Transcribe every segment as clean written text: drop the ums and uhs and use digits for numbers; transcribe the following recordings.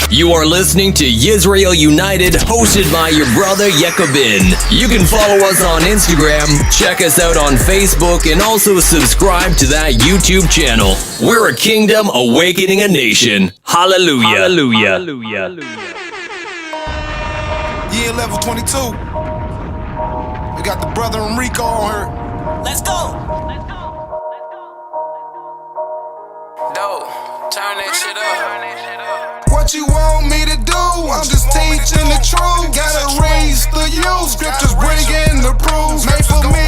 You are listening to Yisrael United, hosted by your brother Yekobin. You can follow us on Instagram, check us out on Facebook, and also subscribe to that YouTube channel. We're a kingdom awakening a nation. Hallelujah. Hallelujah. Hallelujah. Year level 22. We got the brother Enrico on her. Let's go. Dope, turn that shit up. What you want me to do? I'm just teaching the truth. Gotta raise the youth. Scriptures bringing the proof. Made for me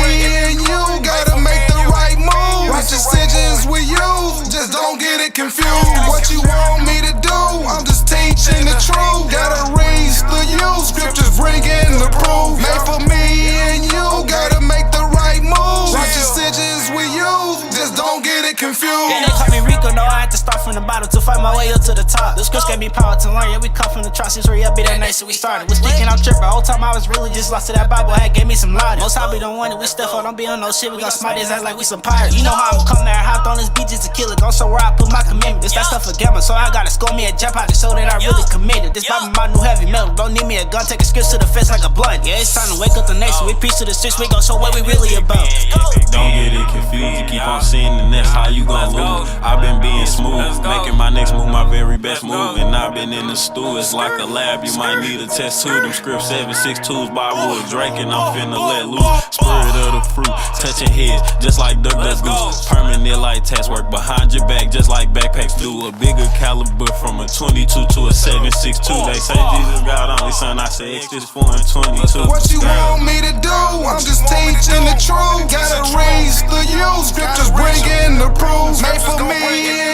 and you. Gotta make the right move. Watch decisions with you. Just don't get it confused. What you want me to do? I'm just teaching the truth. Gotta raise the youth. Scriptures bringing the proof. Made for me and you. Gotta make the right move. Watch decisions with you. Just don't get it confused. Yeah, they call me Rico, no, I had to start from the bottom to fight my way up to the top. The scripts gave me power to learn, yeah, we come from the trust, since we up be that night, so we started. Was thinking I'm tripping, whole time I was really just lost to that Bible, had gave me some logic. Most I be the one that we stuff on, don't be on no shit, we gon' smite his ass like we some pirates. You know how I'm coming there, hopped on this beat just to kill it, go somewhere I put my commitment. This that stuff for gamma, so I gotta score me a jump out to show that I really committed. This Bible my new heavy metal, don't need me a gun, take a script to the fence like a blunt. Yeah, it's time to wake up the nation, we preach to the streets, we gon' show what we really about. Don't get it confused, you keep on seeing the next, how you gon' lose? I've been being smooth, making my next move my very best move, and I've been in the stew, it's like a lab, you might need a test too. Them script 762s by Wood Drake, and I'm finna let loose. Spirit of the fruit, touching heads, just like Duck Goose. Permanent like task work behind your back, just like backpacks do. A bigger caliber from a 22 to a 762. They say Jesus God only son, I say X just 4 and 22. What you want me to do? I'm just teaching the truth. Gotta raise the youth. Scriptures bringing the proof. Made for me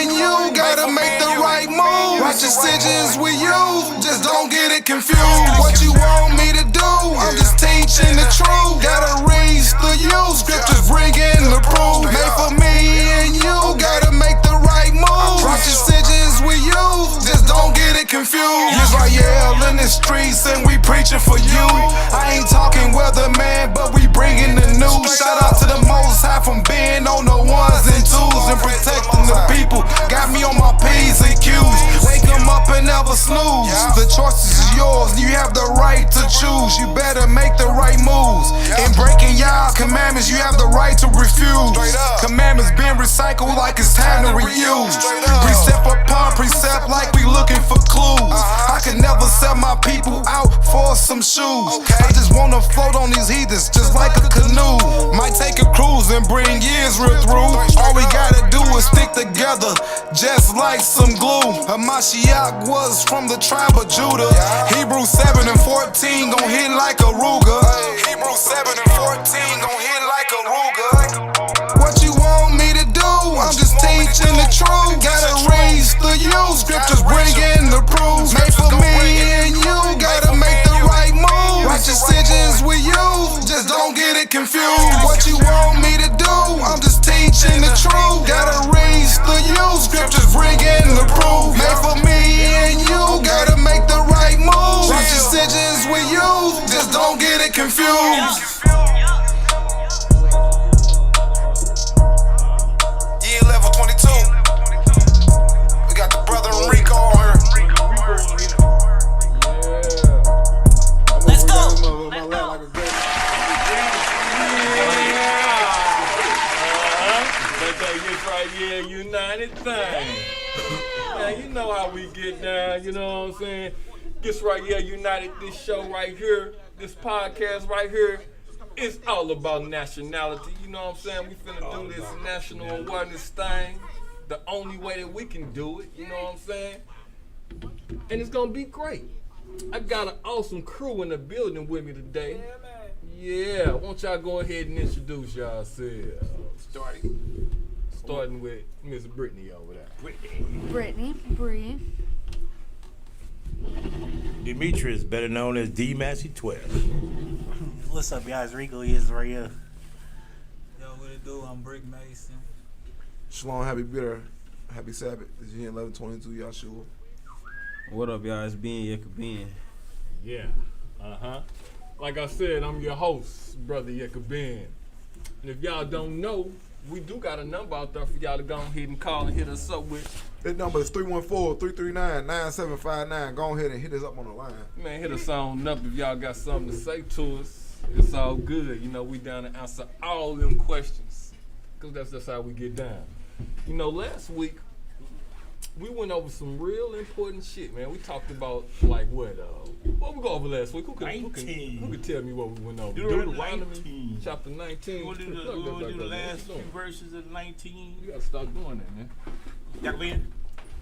and you. Gotta make the right move. Watch decisions with you. Just don't get it confused. What you want me to do? I'm just teaching the truth. Gotta raise the youth. Scriptures bringing the proof. Made for me and you. Gotta make the right move. Watch decisions with you. Just don't get it confused. Israel in the streets and we preaching for you. I ain't talking weatherman, but we bringing the news. Shout out to the Most High from being on the ones and twos and protecting the people. Got me on my P's and Q's. Wake 'em up and never snooze. The choice is yours, you have the right to choose. You better make the right moves. In breaking y'all commandments, you have the right to refuse. Commandments been recycled like it's time to reuse. Precept upon precept like we looking for clues. I can never sell my people out for some shoes. I just wanna float on these heathens just like a canoe. Might take a cruise and bring Israel through. All we gotta do is stick together just like some glue. Hamashiach was from the tribe of Judah. Hebrews 7 and 14 gon' hit like a Ruger. Hebrews 7 and 14 gon' hit like a Ruger. What you want me to do? I'm just teaching the truth. Gotta raise the youth. Scriptures bringing the proof. Made for me and you. Gotta make the right move. Watch decisions with you. Just don't get it confused. What you want me to do? I'm just teaching the truth. Gotta raise the youth. Scriptures bringing the proof. Made for me and you. Gotta make the right move. Watch decisions with you. Just don't get it confused. Year level 22. We got the brother Enrico on her. Let's go. Yeah, United thing. Now you know how we get down, you know what I'm saying? This right here, United, this show right here, this podcast right here, it's all about nationality, you know what I'm saying? We finna do this national awareness thing the only way that we can do it, you know what I'm saying? And it's gonna be great. I got an awesome crew in the building with me today. Yeah, won't y'all go ahead and introduce yourselves? Starting with Miss Brittany over there. Brittany, Bree. Demetrius, better known as D Massey 12. What's up, guys? Rico is right here. Yo, what it do? I'm Brick Mason. Shalom, happy bitter, happy Sabbath. This is 1122 Yahshua. What up, y'all? It's Ben Yekobin. Yeah, Like I said, I'm your host, Brother Yekobin. And if y'all don't know, we do got a number out there for y'all to go ahead and call and hit us up with. That number is 314-339-9759. Go ahead and hit us up on the line. Man, hit us on up if y'all got something to say to us. It's all good. You know, we down to answer all them questions. Because that's just how we get down. You know, last week, we went over some real important shit, man. We talked about, like, what we go over last week? Who could tell me what we went over? Deuteronomy, chapter 19. We'll do the last few verses of 19. You got to start doing that, man. Y'all in?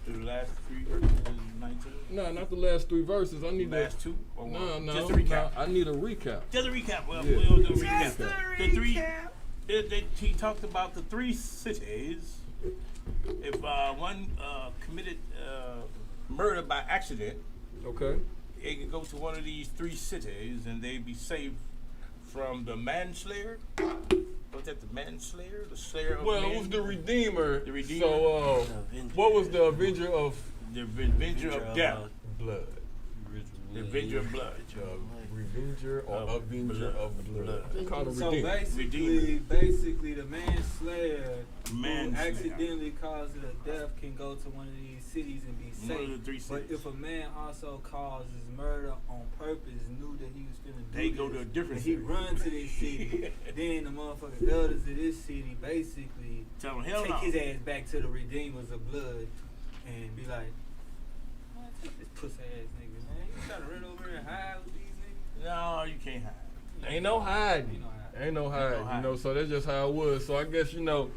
Do the last 3 verses of 19? No, not the last 3 verses. I need the last 2? Or no. Just a recap. No, I need a recap. Just a recap. Well, yeah. We'll do a recap. The 3, he talked about the 3 cities. If one committed murder by accident, okay, they could go to one of these 3 cities and they'd be saved from the manslayer. Was that the manslayer? The slayer of men? It was the Redeemer. The Redeemer. So, what was the Avenger of? The Avenger of death. Blood. The Avenger of blood. Revenger or Avenger of blood. They call him So Redeemer. basically, the manslayer who accidentally causes a death can go to one of these cities and be safe. One of the 3 cities. But if a man also causes murder on purpose, knew that he was going to do they go to a different city. He run to this city. Then the motherfucking elders of this city basically tell him, hell take his ass back to the Redeemers of blood and be like, man, take this pussy ass nigga, man. You try to run over here and hide with these niggas? No, you can't hide. Ain't no hiding. Ain't no hiding. You know, so that's just how it was. So I guess, you know,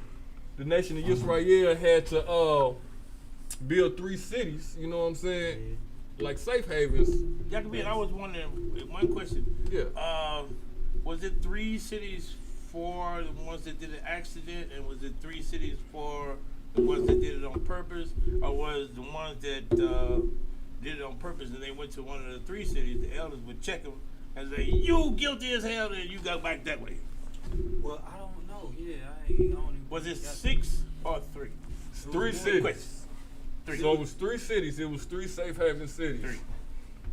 the nation of Israel had to build 3 cities, you know what I'm saying? Like safe havens. I was wondering, one question. Yeah. Was it 3 cities for the ones that did an accident, and was it 3 cities for the ones that did it on purpose, or was the ones that did it on purpose and they went to one of the 3 cities, the elders would check them and say, you guilty as hell, and you go back that way? Well, I don't know. Yeah, I don't even. Was it 6 or 3? 3 cities. 3. So it was 3 cities. It was 3 safe haven cities. 3.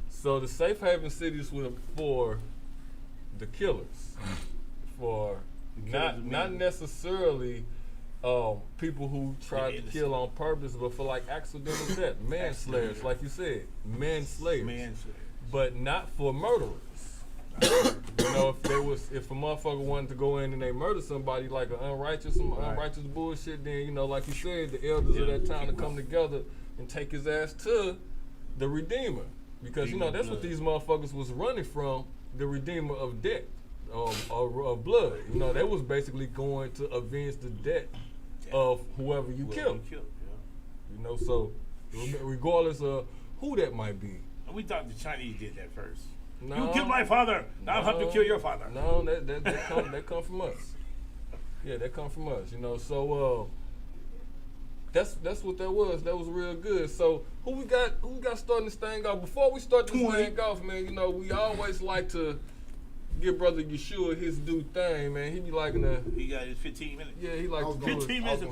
So the safe haven cities were for the killers, for not necessarily people who tried to kill on purpose, but for like accidental death, manslayers, like you said, manslayers, but not for murderers. You know, if a motherfucker wanted to go in and they murder somebody like some unrighteous bullshit, then, you know, like you said, the elders of that time to come together and take his ass to the Redeemer, because you know that's what these motherfuckers was running from, the Redeemer of death, of blood. You know, they was basically going to avenge the death of whoever you killed. You know, so regardless of who that might be. We thought the Chinese did that first. No, you killed my father. Now I'll have to kill your father. No, that come from us. Yeah, that come from us. You know, so that's what that was. That was real good. So who we got starting this thing off? Before we start this thing off, man, you know, we always like to give Brother Yeshua his due thing, man. He be liking to. He got his 15 minutes. Yeah, he like to 15 minutes.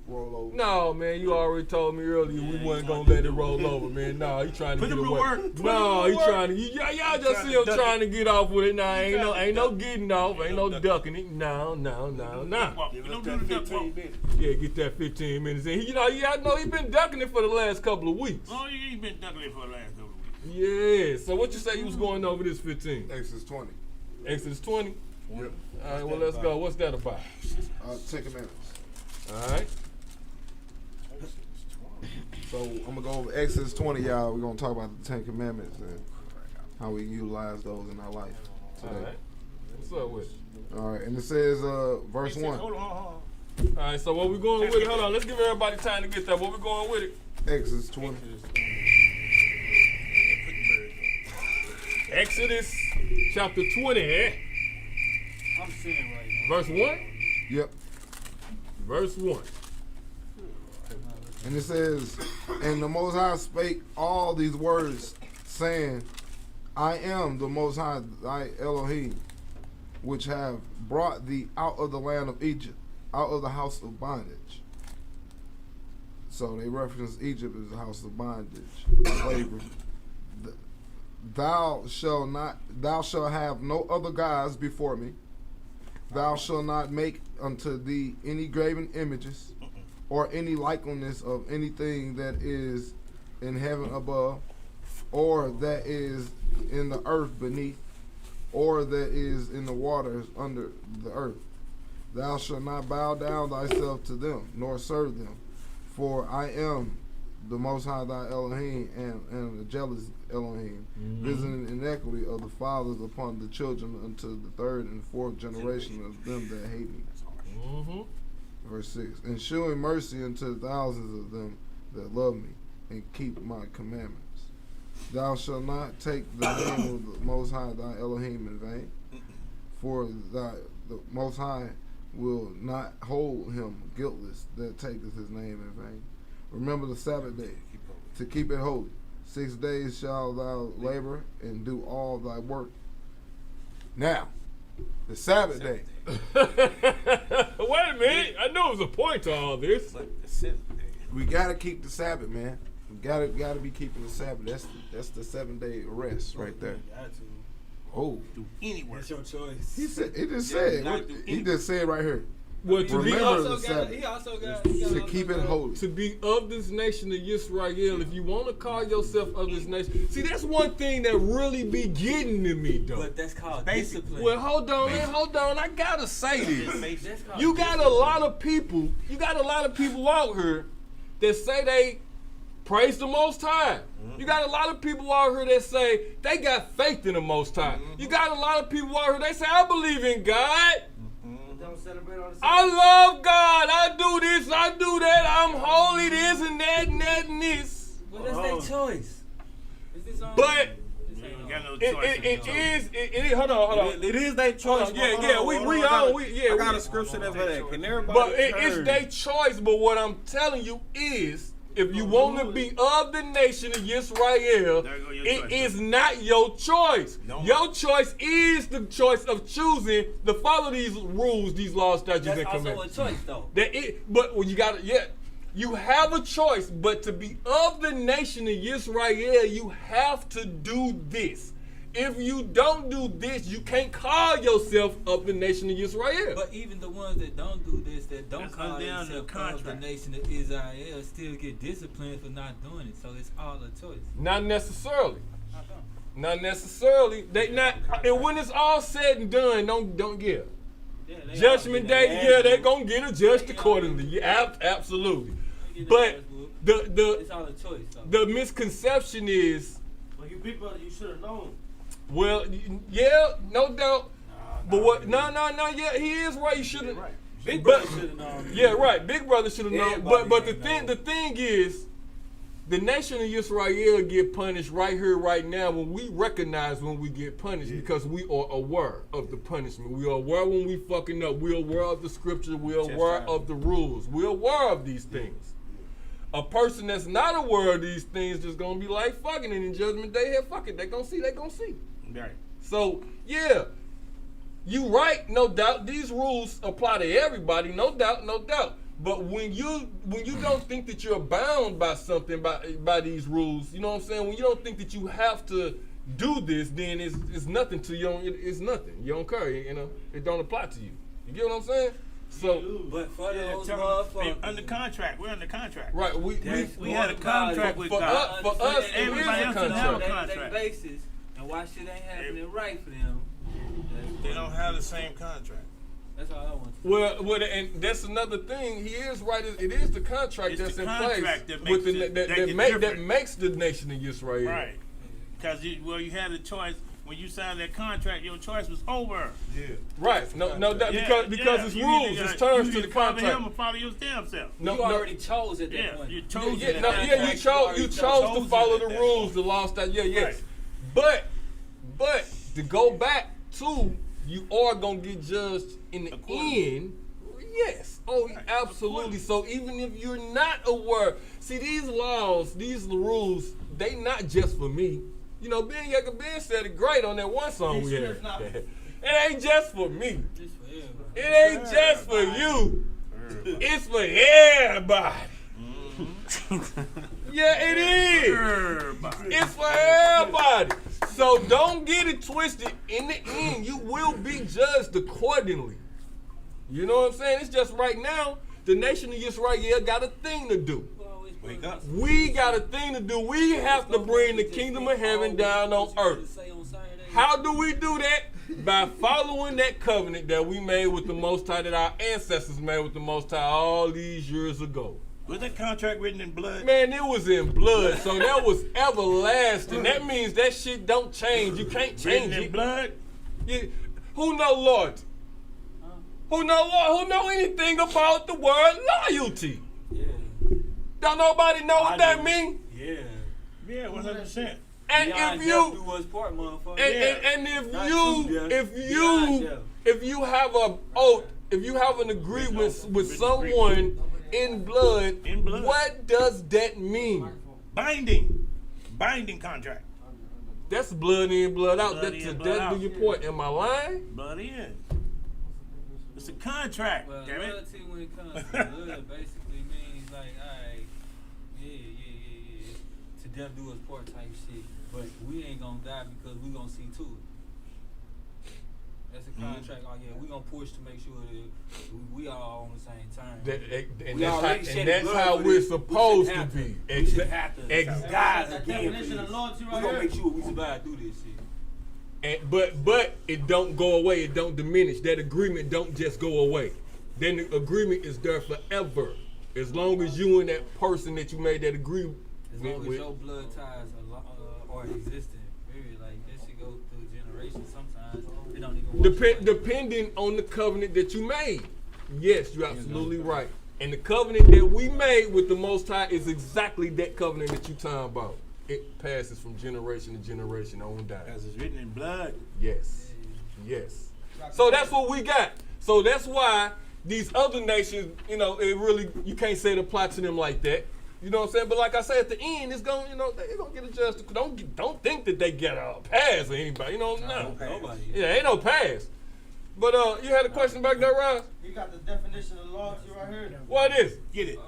Roll over. No, man, you already told me earlier we wasn't gonna let it roll over, man. No, he trying to get away. No, he trying to. Y'all just see him trying to get off with it. Nah, ain't no getting off. Ain't no ducking it. No. Yeah, get that 15 minutes in. You know, I know he been ducking it for the last couple of weeks. Oh, he been ducking it for the last couple of weeks. Yeah. So what you say you was going over this 15? Exodus 20. Exodus 20? Yep. All right, well, let's go. What's that about? 10 Commandments. All right. So I'm going to go over Exodus 20, y'all. We're going to talk about the 10 Commandments and how we utilize those in our life today. All right. What's up with it? All right, and it says verse 1. Hold on. All right, so what we going with it? Hold on, let's give everybody time to get that. What we going with it? Exodus 20. Exodus chapter 20, I'm seeing right now. Verse 1? Yep. Verse 1. And it says, and the Most High spake all these words, saying, I am the Most High, thy Elohim, which have brought thee out of the land of Egypt, out of the house of bondage. So they reference Egypt as the house of bondage, slavery. Thou shalt have no other gods before me. Thou shalt not make unto thee any graven images, or any likeness of anything that is in heaven above, or that is in the earth beneath, or that is in the waters under the earth. Thou shalt not bow down thyself to them, nor serve them. For I am the Most High thy Elohim, and a jealous Elohim, visiting iniquity of the fathers upon the children unto the third and fourth generation of them that hate me. Verse 6. And shewing mercy unto thousands of them that love me and keep my commandments. Thou shalt not take the name of the Most High thy Elohim in vain, for the Most High will not hold him guiltless that taketh his name in vain. Remember the Sabbath day, to keep it holy. 6 days shalt thou labor and do all thy work. Now, the Sabbath day. Wait a minute. I knew it was a point to all this. We gotta keep the Sabbath, man. We gotta be keeping the Sabbath. That's the 7-day rest right there. Oh, do any work. It's your choice. He said. He just said. He just said right here. Well, to be to keep it holy. To be of this nation of Yisrael, if you want to call yourself of this nation. See, that's one thing that really be getting to me, though. But that's called discipline. Well, hold on. I gotta say this. You got a lot of people out here that say they praise the Most High. You got a lot of people out here that say they got faith in the Most High. You got a lot of people out here that say, I believe in God. I love God. I do this, I do that. I'm holy, this and that and that and this. Well, that's their choice. But it is. Hold on. It is their choice. I got a scripture that's for that. Can everybody? But it's their choice. But what I'm telling you is, if you want to be of the nation of Yisrael, it is not your choice. Your choice is the choice of choosing to follow these rules, these laws, statutes, and commandments. That's also a choice, though. But when you have a choice. But to be of the nation of Yisrael, you have to do this. If you don't do this, you can't call yourself of the nation of Israel. But even the ones that don't do this, that don't call themselves of the nation of Israel, still get disciplined for not doing it. So it's all a choice. Not necessarily. Not necessarily. They not. And when it's all said and done, don't give. Judgment day, they gonna get adjusted accordingly. Yeah, absolutely. But it's all a choice. The misconception is. Well, you people, you should have known. Well, yeah, no doubt. But what? No. Yeah, he is right. You should have. Big brother should have known. Yeah, right. Big brother should have known. But the thing is, the nation of Israel get punished right here, right now. When we recognize when we get punished, because we are aware of the punishment. We are aware when we fucking up. We are aware of the scripture. We are aware of the rules. We are aware of these things. A person that's not aware of these things just gonna be like fucking, and in judgment day, fuck it. They gonna see. Right. So yeah, you right, no doubt. These rules apply to everybody, no doubt. But when you don't think that you're bound by something, by these rules, you know what I'm saying? When you don't think that you have to do this, then it's nothing to you. It's nothing. You don't care. You know, it don't apply to you. You get what I'm saying? So, but for those motherfuckers, under contract, we're under contract. Right, we had a contract with God. For us, everybody else doesn't have a contract. contract. Basis, and why shit ain't happening right for them? They don't have the same contract. That's all I want. Well, and that's another thing. He is right. It is the contract that's in place that makes the nation of Israel. Right, because you had a choice. When you signed that contract, your choice was over. Yeah. Right. No, because it's rules, it's terms to the contract. Follow him or follow your damn self. You already chose at that point. You chose. You chose to follow the rules, the laws that. Yes. But to go back to, you are gonna get judged in the end. Yes. Oh, absolutely. So even if you're not aware, see, these laws, these rules, they not just for me. You know, Ben Yekka said it great on that one song we had. It ain't just for me. It ain't just for you. It's for everybody. Yeah, it is. It's for everybody. So don't get it twisted. In the end, you will be judged accordingly. You know what I'm saying? It's just right now, the nation of Israel got a thing to do. Wake up. We got a thing to do. We have to bring the kingdom of heaven down on earth. How do we do that? By following that covenant that we made with the Most High, that our ancestors made with the Most High all these years ago. Was that contract written in blood? Man, it was in blood, so that was everlasting. That means that shit don't change. You can't change Written it. in blood? Yeah. Who know loyalty? Who know anything about the word loyalty? Yeah. Don't nobody know what that mean? Yeah. Yeah, 100%. And Beyond if death do you us part, motherfucker. and Not true death. if you have a oath, if you have an agreement with someone in blood, what does that mean? Binding contract. That's blood in, blood out. Blood That's in, a blood death out. do your point. Am I lying? Blood in. It's a contract. Well, damn it. loyalty when it comes to blood basically means like, alright, yeah. To death do us part type shit. But we ain't gonna die because we gonna see to it. That's a contract. Oh yeah, we gonna push to make sure that we all on the same time. And that's how we're supposed to be. We should have to Exactly. die That again. definition of loyalty We right gonna here. make sure we survive through this shit. But it don't go away. It don't diminish. That agreement don't just go away. Then the agreement is there forever. As long as you and that person that you made that agreement As long as with. your blood ties are existing, period. Like that shit go through generations. Sometimes it don't even. Depending on the covenant that you made. Yes, you're absolutely right. And the covenant that we made with the Most High is exactly that covenant that you talking about. It passes from generation to generation on down. As it's written in blood. Yes. Yes. So that's what we got. So that's why these other nations, it really, you can't say it apply to them like that. You know what I'm saying? But like I said, at the end, it's going, they're going to get adjusted. Don't think that they get a pass or anybody. No. Nobody. Yeah, ain't no pass. But you had a question back there, Ross? You got the definition of loyalty right here. What is it? Get it.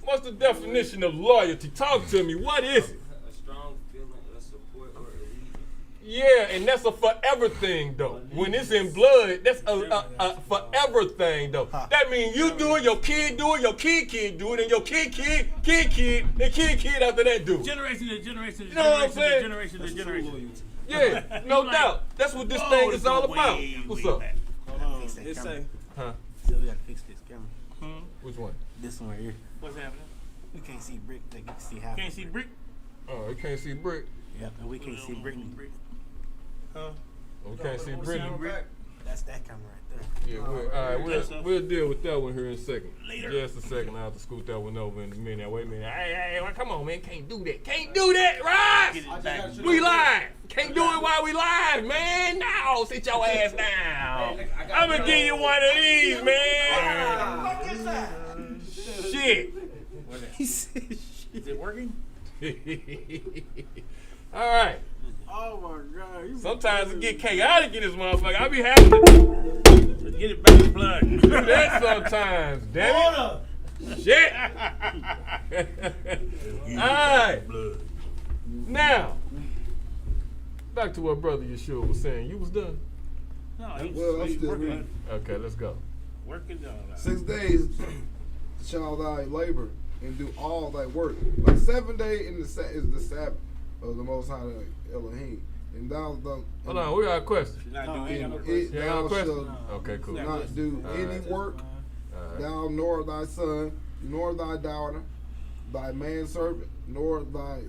What's the definition of loyalty? Talk to me. What is it? A strong feeling of support or allegiance. Yeah, and that's a forever thing, though. When it's in blood, that's a forever thing, though. That means you do it, your kid do it, your kid do it, and your kid, and kid after that do it. Generation to generation to You know what I'm saying? generation to generation. Yeah, no doubt. That's what this thing is all about. What's up? It say, Huh? so we gotta fix this camera. Which one? This one right here. What's happening? We can't see brick, like you can see half. Can't see brick? Oh, you can't see brick. Yeah, and we can't see brick. Huh? We can't see brick. That's that camera right there. Yeah, all right, we'll deal with that one here in a second. Later. Just a second. I'll have to scoot that one over in a minute. Wait a minute. Hey, come on, man. Can't do that. Can't do that, right? Get it back. We live. Can't do it while we live, man. No, sit your ass down. I'm going to give you one of these, man. Shit. He said, Is it working? All right. oh my God. Sometimes it get chaotic in this motherfucker. I be having to Get it back in blood. do that sometimes, damn it. Shit. All right. Now, back to what Brother Yeshua was saying. You was done? No, Well, I'm he's still working. reading. Okay, let's go. Working on 6 days shall thy labor and do all thy work. But 7 day is the Sabbath of the Most High Elohim. And thou Hold on, we got a question. Not doing in it. it You got thou a question? shalt Okay, cool. not do All any right. work, All right. thou nor thy son, nor thy daughter, thy manservant, nor thy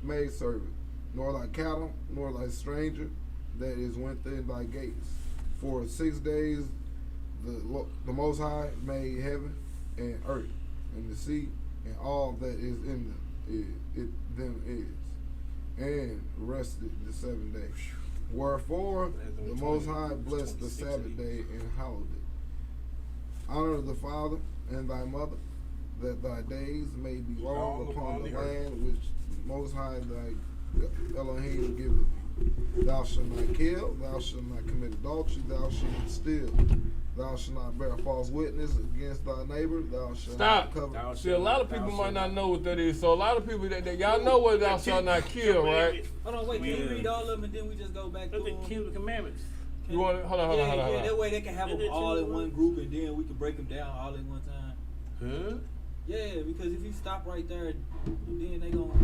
maidservant, nor thy cattle, nor thy stranger that is within thy gates. For 6 days the Most High made heaven and earth and the sea and all that is in them is, and rested the 7th day. Wherefore the Most High blessed the Sabbath day and hallowed it. Honor the father and thy mother, that thy days may be long upon the land which the Most High thy Elohim giveth thee. Thou shalt not kill, thou shalt not commit adultery, thou shalt not steal, thou shalt not bear false witness against thy neighbor, thou shalt Stop. not cover. See, a lot of people might not know what that is. So a lot of people that y'all know what thou shalt not kill, right? Hold on, wait. Can we read all of them and then we just go back Look through at them? the commandments. You want to hold on. Yeah, that way they can have them all in one group, and then we can break them down all in one time. Huh? Yeah, because if you stop right there, then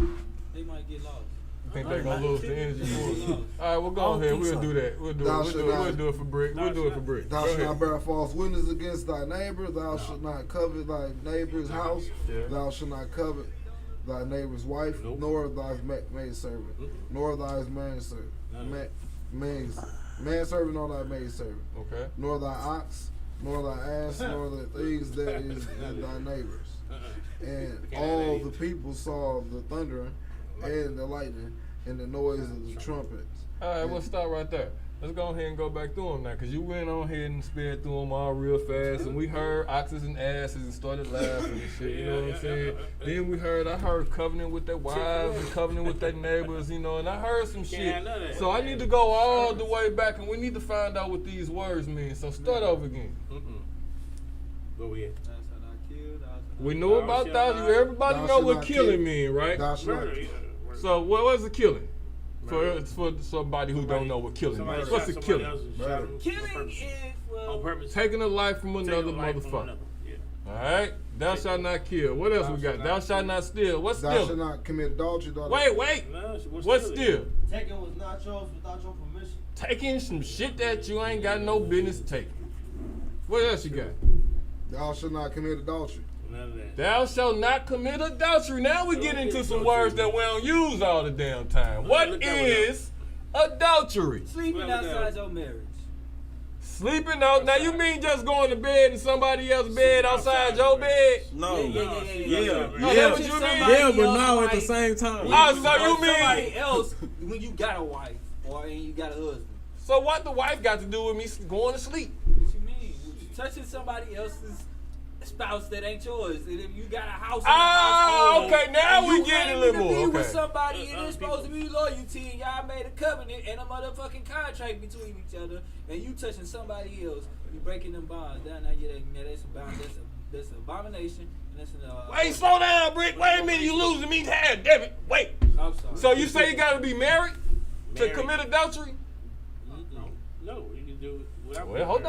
they might get lost. You think they're gonna lose the energy for it? All right, we'll go ahead. We'll do that. We'll do it for Brick. We'll do it for Brick. Thou shalt not bear false witness against thy neighbor. Thou shalt not covet thy neighbor's house. Yeah. Thou shalt not covet thy neighbor's wife, nor thy maidservant, nor thy manservant, manservant, nor thy maidservant, Okay. nor thy ox, nor thy ass, nor the things that is in thy neighbor's. And all the people saw the thundering and the lightning and the noise of the trumpets. All right, we'll stop right there. Let's go ahead and go back through them now, because you went on ahead and sped through them all real fast, and we heard oxes and asses and started laughing and shit, you know what I'm saying? Then I heard covenant with their wives and covenant with their neighbors, you know, and I heard some shit. So I need to go all the way back, and we need to find out what these words mean. So start over again. Where we at? We know about thou. Everybody know what killing mean, right? So what was the killing? For somebody who don't know what killing means. What's the killing? Killing is on purpose. Taking a life from another motherfucker. All right. Thou shalt not kill. What else we got? Thou shalt not steal. What's stealing? Thou shalt not commit adultery. Wait. What's steal? Taking was not yours without your permission. Taking some shit that you ain't got no business taking. What else you got? Thou shalt not commit adultery. Thou shalt not commit adultery. Now we get into some words that we don't use all the damn time. What is adultery? Sleeping outside your marriage. Sleeping out. Now you mean just going to bed in somebody else's bed outside your bed? No. Yeah. That's what you mean? Yeah, but now at the same time. Oh, so you mean somebody else when you got a wife or you got a husband? So what the wife got to do with me going to sleep? What you mean? Touching somebody else's spouse that ain't yours, and if you got a house, okay, now we get a little more. Okay. With somebody, it is supposed to be loyalty, and y'all made a covenant and a motherfucking contract between each other, and you touching somebody else, you breaking them bonds. Down now, that's a bond. That's an abomination. And that's an, Wait, slow down, Brick. Wait a minute, you losing me. Damn it. Wait. I'm sorry. So you say you got to be married to commit adultery? No, you can do it without. Well, hold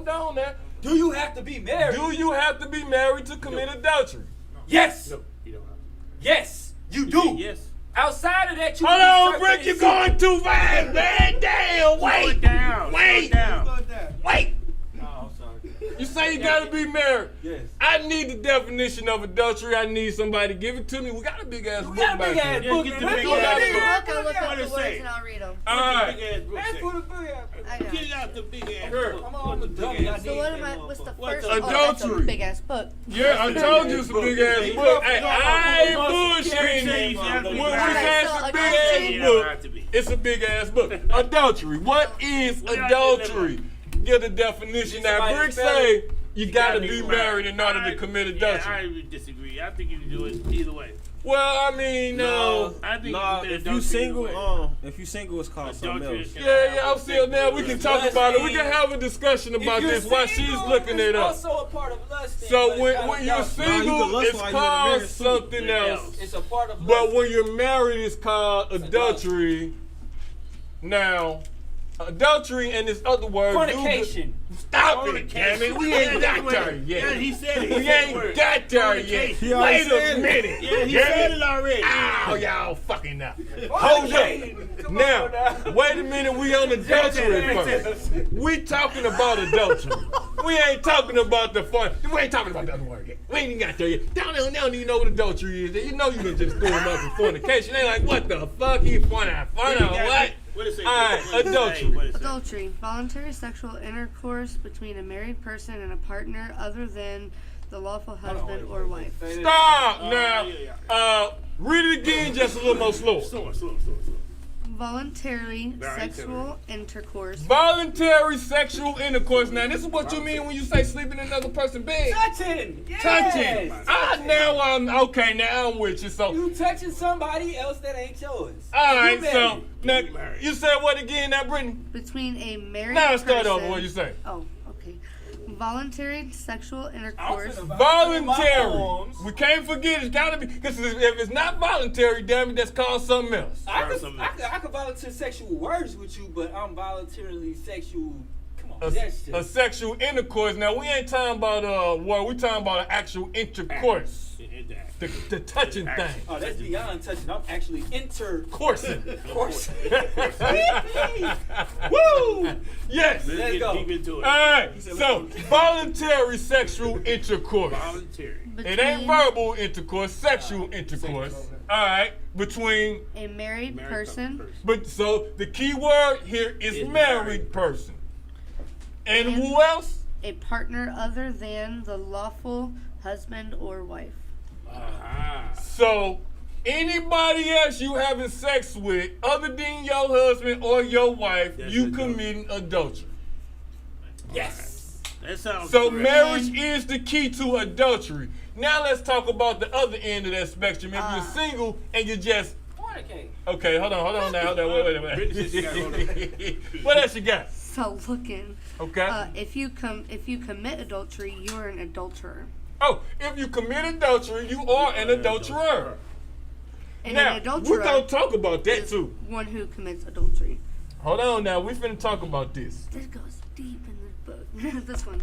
on now. Do you have to be married? Do you have to be married to commit adultery? Yes. No, you don't have to. Yes, you do. Yes. Outside of that, you hold on, Brick, you're going too fast, man. Damn, wait. Wait. Oh, I'm sorry. You say you gotta be married. Yes. I need the definition of adultery. I need somebody to give it to me. We got a big ass book got a back big ass here. book. Get the big ass book. I'll look up What the it words say? and I'll read them. All right. Big ass book Let's say. put a big ass. I know. Get out the big ass Here. book. I'm a dummy. So what am I? What's the first? Adultery. Oh, that's a big ass book. Yeah, I told you it's a big ass book. Hey, I ain't bullshitting. When we say it's a big ass book, it's a big ass book. Adultery. What is adultery? Get a definition. Now, Brick say you gotta be married in order to commit adultery. Yeah, I disagree. I think you can do it either way. Well, I mean, no. I think if you single, it's called something else. Yeah, I'm still now. We can talk about it. We can have a discussion about this while she's looking it up. It's also a part of lust. So when you're single, it's called something else. It's a part of lust. But when you're married, it's called adultery. Now, adultery and this other word. Fornication. Stop it, damn it. We ain't got there yet. Yeah, he said it. We ain't got there yet. Wait a minute. Yeah, he said it already. Oh, y'all fucking up. Hold up. Now, wait a minute. We on adultery first. We talking about adultery. We ain't talking about the fun. We ain't talking about the other word yet. We ain't even got there yet. They don't even know what adultery is. You know you can just throw them up in fornication. They like, what the fuck? He fun of what? Alright, adultery. Adultery, voluntary sexual intercourse between a married person and a partner other than the lawful husband or wife. Stop now. Read it again just a little more slow. Slow. Voluntary sexual intercourse. Voluntary sexual intercourse. Now, this is what you mean when you say sleeping in another person's bed. Touching. Yes. Touching. Now I'm okay. Now I'm with you. So you touching somebody else that ain't yours. All right. So now you said what again? Now, Brittany. Between a married. Now start person, over. What you say? Oh, okay. voluntary sexual intercourse. Voluntary. We can't forget it's gotta be, because if it's not voluntary, damn it, that's called something else. I could volunteer sexual words with you, but I'm voluntarily sexual. Come on, A sexual intercourse. Now we ain't talking about we talking about an actual intercourse. The touching thing. Oh, that's beyond touching. I'm actually coursing. Coursing. Woo! Yes. Let's go. Deep into it. All right. So voluntary sexual intercourse. Voluntary. It ain't verbal intercourse, sexual intercourse. All right, between a married person. But so the key word here is married person. And who else? A partner other than the lawful husband or wife. So anybody else you having sex with other than your husband or your wife, you committing adultery. Yes. That sounds So correct. marriage is the key to adultery. Now let's talk about the other end of that spectrum. If you're single and you just okay, hold on now. Wait a minute. What else you got? So looking. Okay. If you commit adultery, you are an adulterer. Oh, if you commit adultery, you are an adulterer. And now, an adulterer we're going to talk about that too. One who commits adultery. Hold on now, we finna talk about this. This goes deep in the book. This one.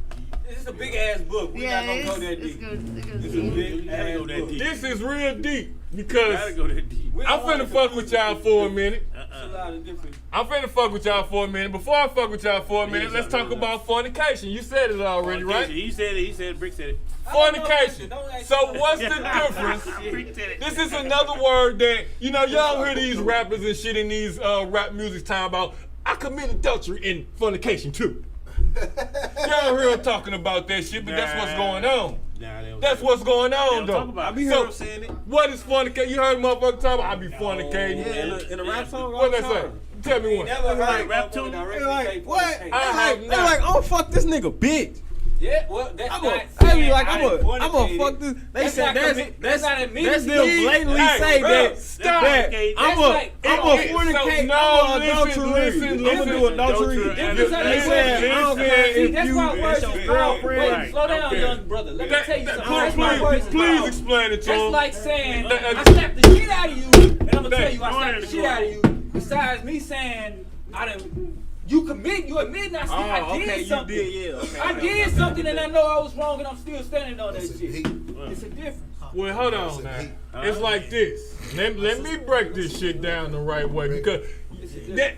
This is a big ass book. We're not gonna go that deep. This is a big ass book. This is real deep because Gotta go that deep. I'm finna fuck with y'all for a minute. It's a lot of different. I'm finna fuck with y'all for a minute. Before I fuck with y'all for a minute, let's talk about fornication. You said it already, right? He said it. Brick said it. Fornication. So what's the difference? This is another word that, y'all hear these rappers and shit in these rap music talking about, I commit adultery in fornication too. Y'all hear them talking about that shit, but that's what's going on. That's what's going on, though. I be heard saying it. What is fornicating? You heard motherfuckers talking about, I be fornicating. Yeah, in a rap song. What they say? Tell me one. Never heard rap tune. Like what? I have They not. like, oh fuck this nigga, bitch. Yeah, well, that's I'm not. a fuck this. They said that's them blatantly Hey, say that. stop. That I'm a fornicate. I'm a adultery. I'm gonna do adultery. They said I don't care if That's you my words your is power. girlfriend. Wait, slow down, young brother. Let me tell you something. That's my words is Please power. explain it to That's him. like saying I slapped the shit out of you, and I'm gonna tell you I slapped the shit out of you. Besides me saying you admit I did something. I did something and I know I was wrong and I'm still standing on that shit. It's a difference. Well, hold on now. It's like this. Let me break this shit down the right way because that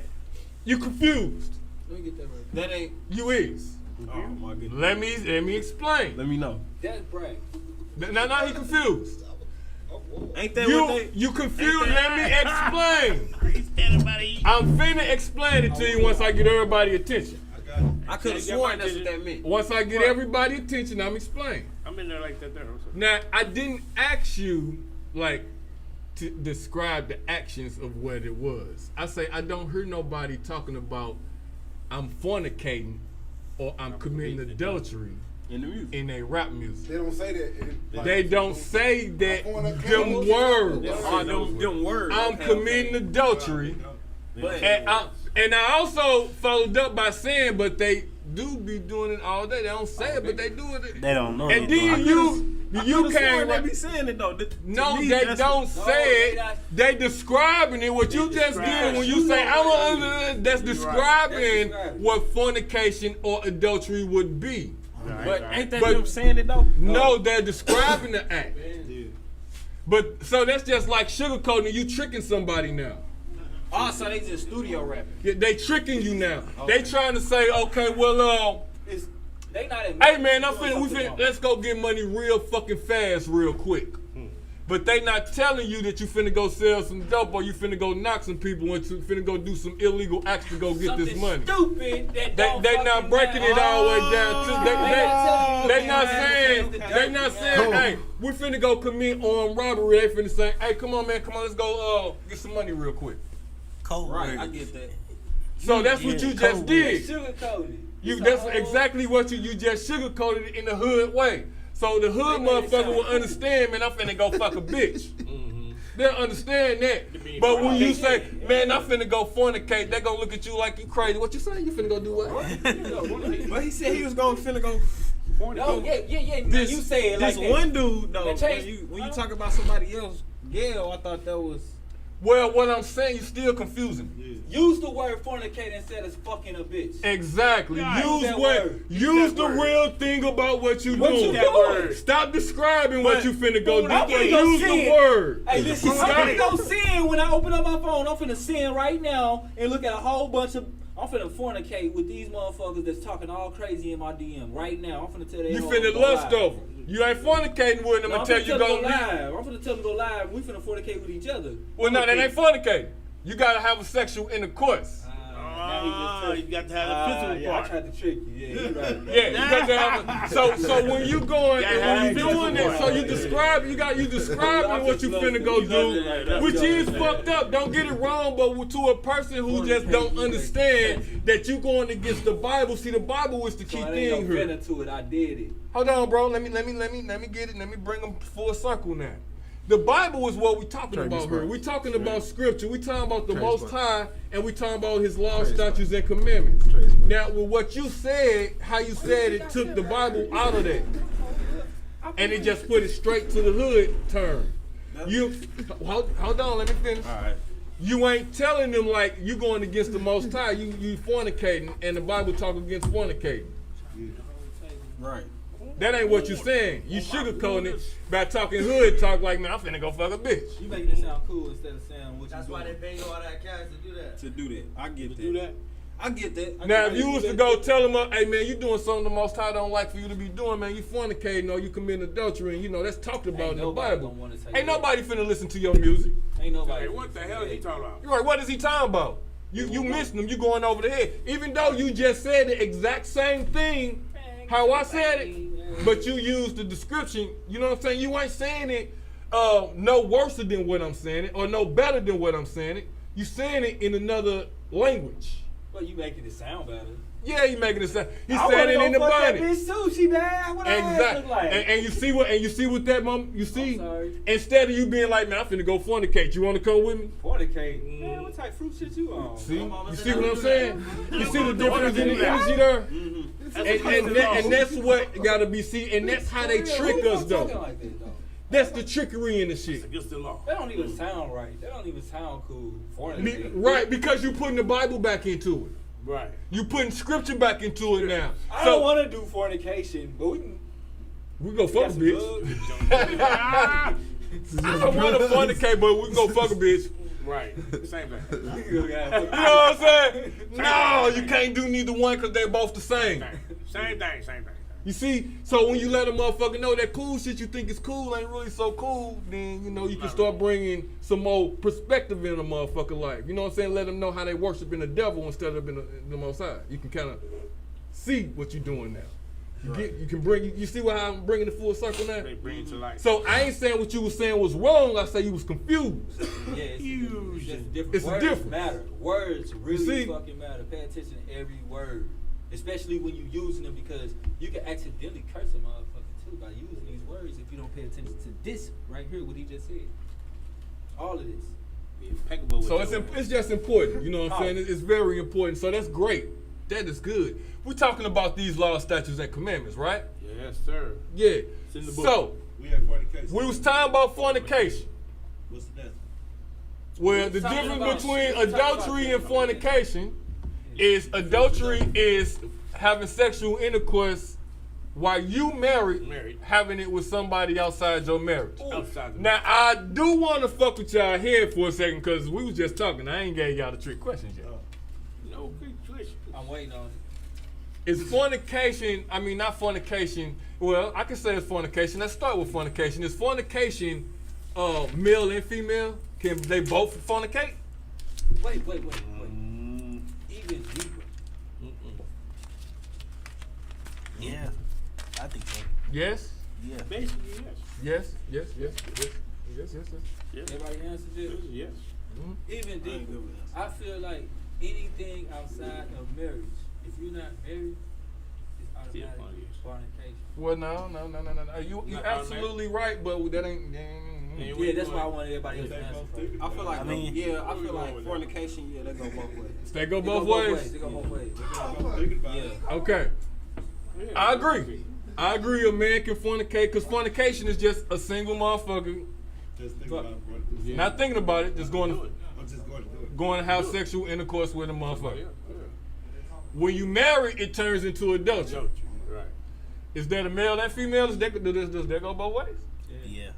you confused. Let me get that right. That ain't. You is. Oh my goodness. Let me explain. Let me know. That's brag. Now he confused. Ain't that what they? You confused. Let me explain. I'm finna explain it to you once I get everybody attention. I could have sworn that's what that meant. Once I get everybody attention, I'm explaining. I'm in there like that there. Now, I didn't ask you, to describe the actions of what it was. I say I don't hear nobody talking about I'm fornicating or I'm committing adultery In the music. in their rap music. They don't say that. They don't say that them words. Them words. I'm committing adultery. And I also followed up by saying, but they do be doing it all day. They don't say it, but they do it. They don't know. And then you can't. They be saying it though. No, they don't say it. They describing it. What you just did when you say that's describing what fornication or adultery would be. But ain't that them saying it though? No, they're describing the act. But so that's just like sugarcoating. You tricking somebody now. Oh, so they just studio rapping. Yeah, they tricking you now. They trying to say, okay, well, They not hey man, let's go get money real fucking fast, real quick. But they not telling you that you finna go sell some dope or you finna go knock some people and you finna go do some illegal acts to go get this money. Stupid. They not breaking it all the way down to they not saying, hey, we finna go commit armed robbery. They finna say, hey, come on, let's go get some money real quick. Right, I get that. So that's what you just did. Sugarcoated. That's exactly what you just sugarcoated it in the hood way. So the hood motherfucker will understand, man, I'm finna go fuck a bitch. They'll understand that. But when you say, man, I'm finna go fornicate, they gonna look at you like you crazy. What you say? You finna go do what? But he said he was finna go No, yeah. Now you say it like this that. one dude though. That changed- When you talk about somebody else, Gail, I thought that was. Well, what I'm saying, you still confusing. Use the word fornicate instead of fucking a bitch. Exactly. Right. Use That what? word. Use the real thing about what you What doing. you doing? Stop describing what you finna go do. I'm But finna go use sin. the word. Hey, listen, I'm Stop. finna go sin when I open up my phone. I'm finna sin right now and look at a whole bunch of. I'm finna fornicate with these motherfuckers that's talking all crazy in my DM right now. I'm finna tell they You hoes finna go lust live. over. You ain't fornicating with them No, I'm until finna you tell them go go leave. live. I'm finna tell them go live. We finna fornicate with each other. Well, no, that ain't fornicating. You gotta have a sexual intercourse. You got to have the physical yeah, part. I tried to trick you. Yeah, you right. Yeah, you got to have so when you going Gotta and when have you the doing physical it, so part. you describing what you finna go do, which is fucked up. Don't get it wrong, but to a person who just don't understand that you going against the Bible. See, the Bible is the key So I thing ain't no here. finna to it. I did it. Hold on, bro. Let me get it. Let me bring them full circle now. The Bible is what we're talking about here. We're talking about scripture. We're talking about the Most High, and we're talking about His laws, statutes, and commandments. Now, with what you said, how you said it took the Bible out of that, and it just put it straight to the hood term. You hold on. Let me finish. All right. You ain't telling them like you going against the Most High. You fornicating, and the Bible talk against fornicating. Right. That ain't what you saying. You sugarcoating it by talking hood talk like, man, I'm finna go fuck a bitch. You making it sound cool instead of saying what you That's doing. why they pay you all that cash to do that. To do that, I get that. Do that. I get that. Now, if you was to go tell them, hey, man, you doing something the Most High don't like for you to be doing, man, you fornicating or you committing adultery, and, you know, that's talked about in the Bible. Ain't nobody finna listen to your music. Ain't nobody. Hey, what the hell is he talking about? You're right, what is he talking about? You missing him, you going over the head. Even though you just said the exact same thing, how I said it, but you used the description, you know what I'm saying? You ain't saying it no worse than what I'm saying it, or no better than what I'm saying it. You saying it in another language. Well, you making it sound better. Yeah, you making it sound. He I said it wanna in the go fuck body. that bitch too. She bad. What her ass Exactly. look like? And you see what that mom. You see, sorry. instead of you being like, man, I'm finna go fornicate. You want to come with me? Fornicate. Man, what type of fruit shit you on? See, you see what I'm saying? You see the difference in the energy there. And that's what gotta be seen. And that's how they trick us though. Like that, though. That's the trickery in the shit. Against the law. That don't even sound right. That don't even sound cool. Fornicate. Right, because you putting the Bible back into it. Right. You putting scripture back into it now. I don't want to do fornication, but we go fuck a bitch. I don't want to fornicate, but we can go fuck a bitch. Right. Same thing. You know what I'm saying? No, you can't do neither one because they're both the same. Same thing. You see, so when you let a motherfucker know that cool shit you think is cool ain't really so cool, then, you know, you can start bringing some more perspective in a motherfucker life. You know what I'm saying? Let them know how they worshiping the devil instead of in the Most High. You can kind of see what you're doing now. You can bring, you see how I'm bringing it full circle now? They bring it to life. So I ain't saying what you was saying was wrong. I say you was confused. Yeah, it's different. It's a Words difference. matter. Words really see? fucking matter. Pay attention to every word, especially when you using them, because you can accidentally curse a motherfucker too by using these words if you don't pay attention to this right here, what he just said. All of this. So it's just important. You know what I'm saying? It's very important. So that's great. That is good. We're talking about these laws, statutes, and commandments, right? Yes, sir. Yeah. It's in the book. So We had fornication. we was talking about fornication. What's the next? Well, the talking difference about between shit. We talking adultery about and fornication is adultery is having sexual intercourse while you married, having it with somebody outside your marriage. Now, I do want to fuck with y'all here for a second because we was just talking. I ain't gave y'all the trick questions yet. No quick twist. I'm waiting on it. Is fornication, I mean, not fornication, well, I can say it's fornication. Let's start with fornication. Is fornication male and female? Can they both fornicate? Wait. Even deeper. Yeah, I think so. Yes? Yeah. Basically, yes. Yes. Everybody answer this? Yes. Even deeper. I feel like anything outside of marriage, if you're not married, it's automatic fornication. Well, no. You're absolutely right, but that ain't. Yeah, that's why I want everybody else to answer. I feel like, I mean, I feel like fornication, they go both ways. They go both ways? They go both ways. Yeah. Okay. I agree. I agree a man can fornicate because fornication is just a single motherfucker. Just think about it. Not thinking about it, just going to I'm just going to do it. going to have sexual intercourse with a motherfucker. When you marry, it turns into adultery. Right. Is that a male and female? Does that go both ways? Yeah.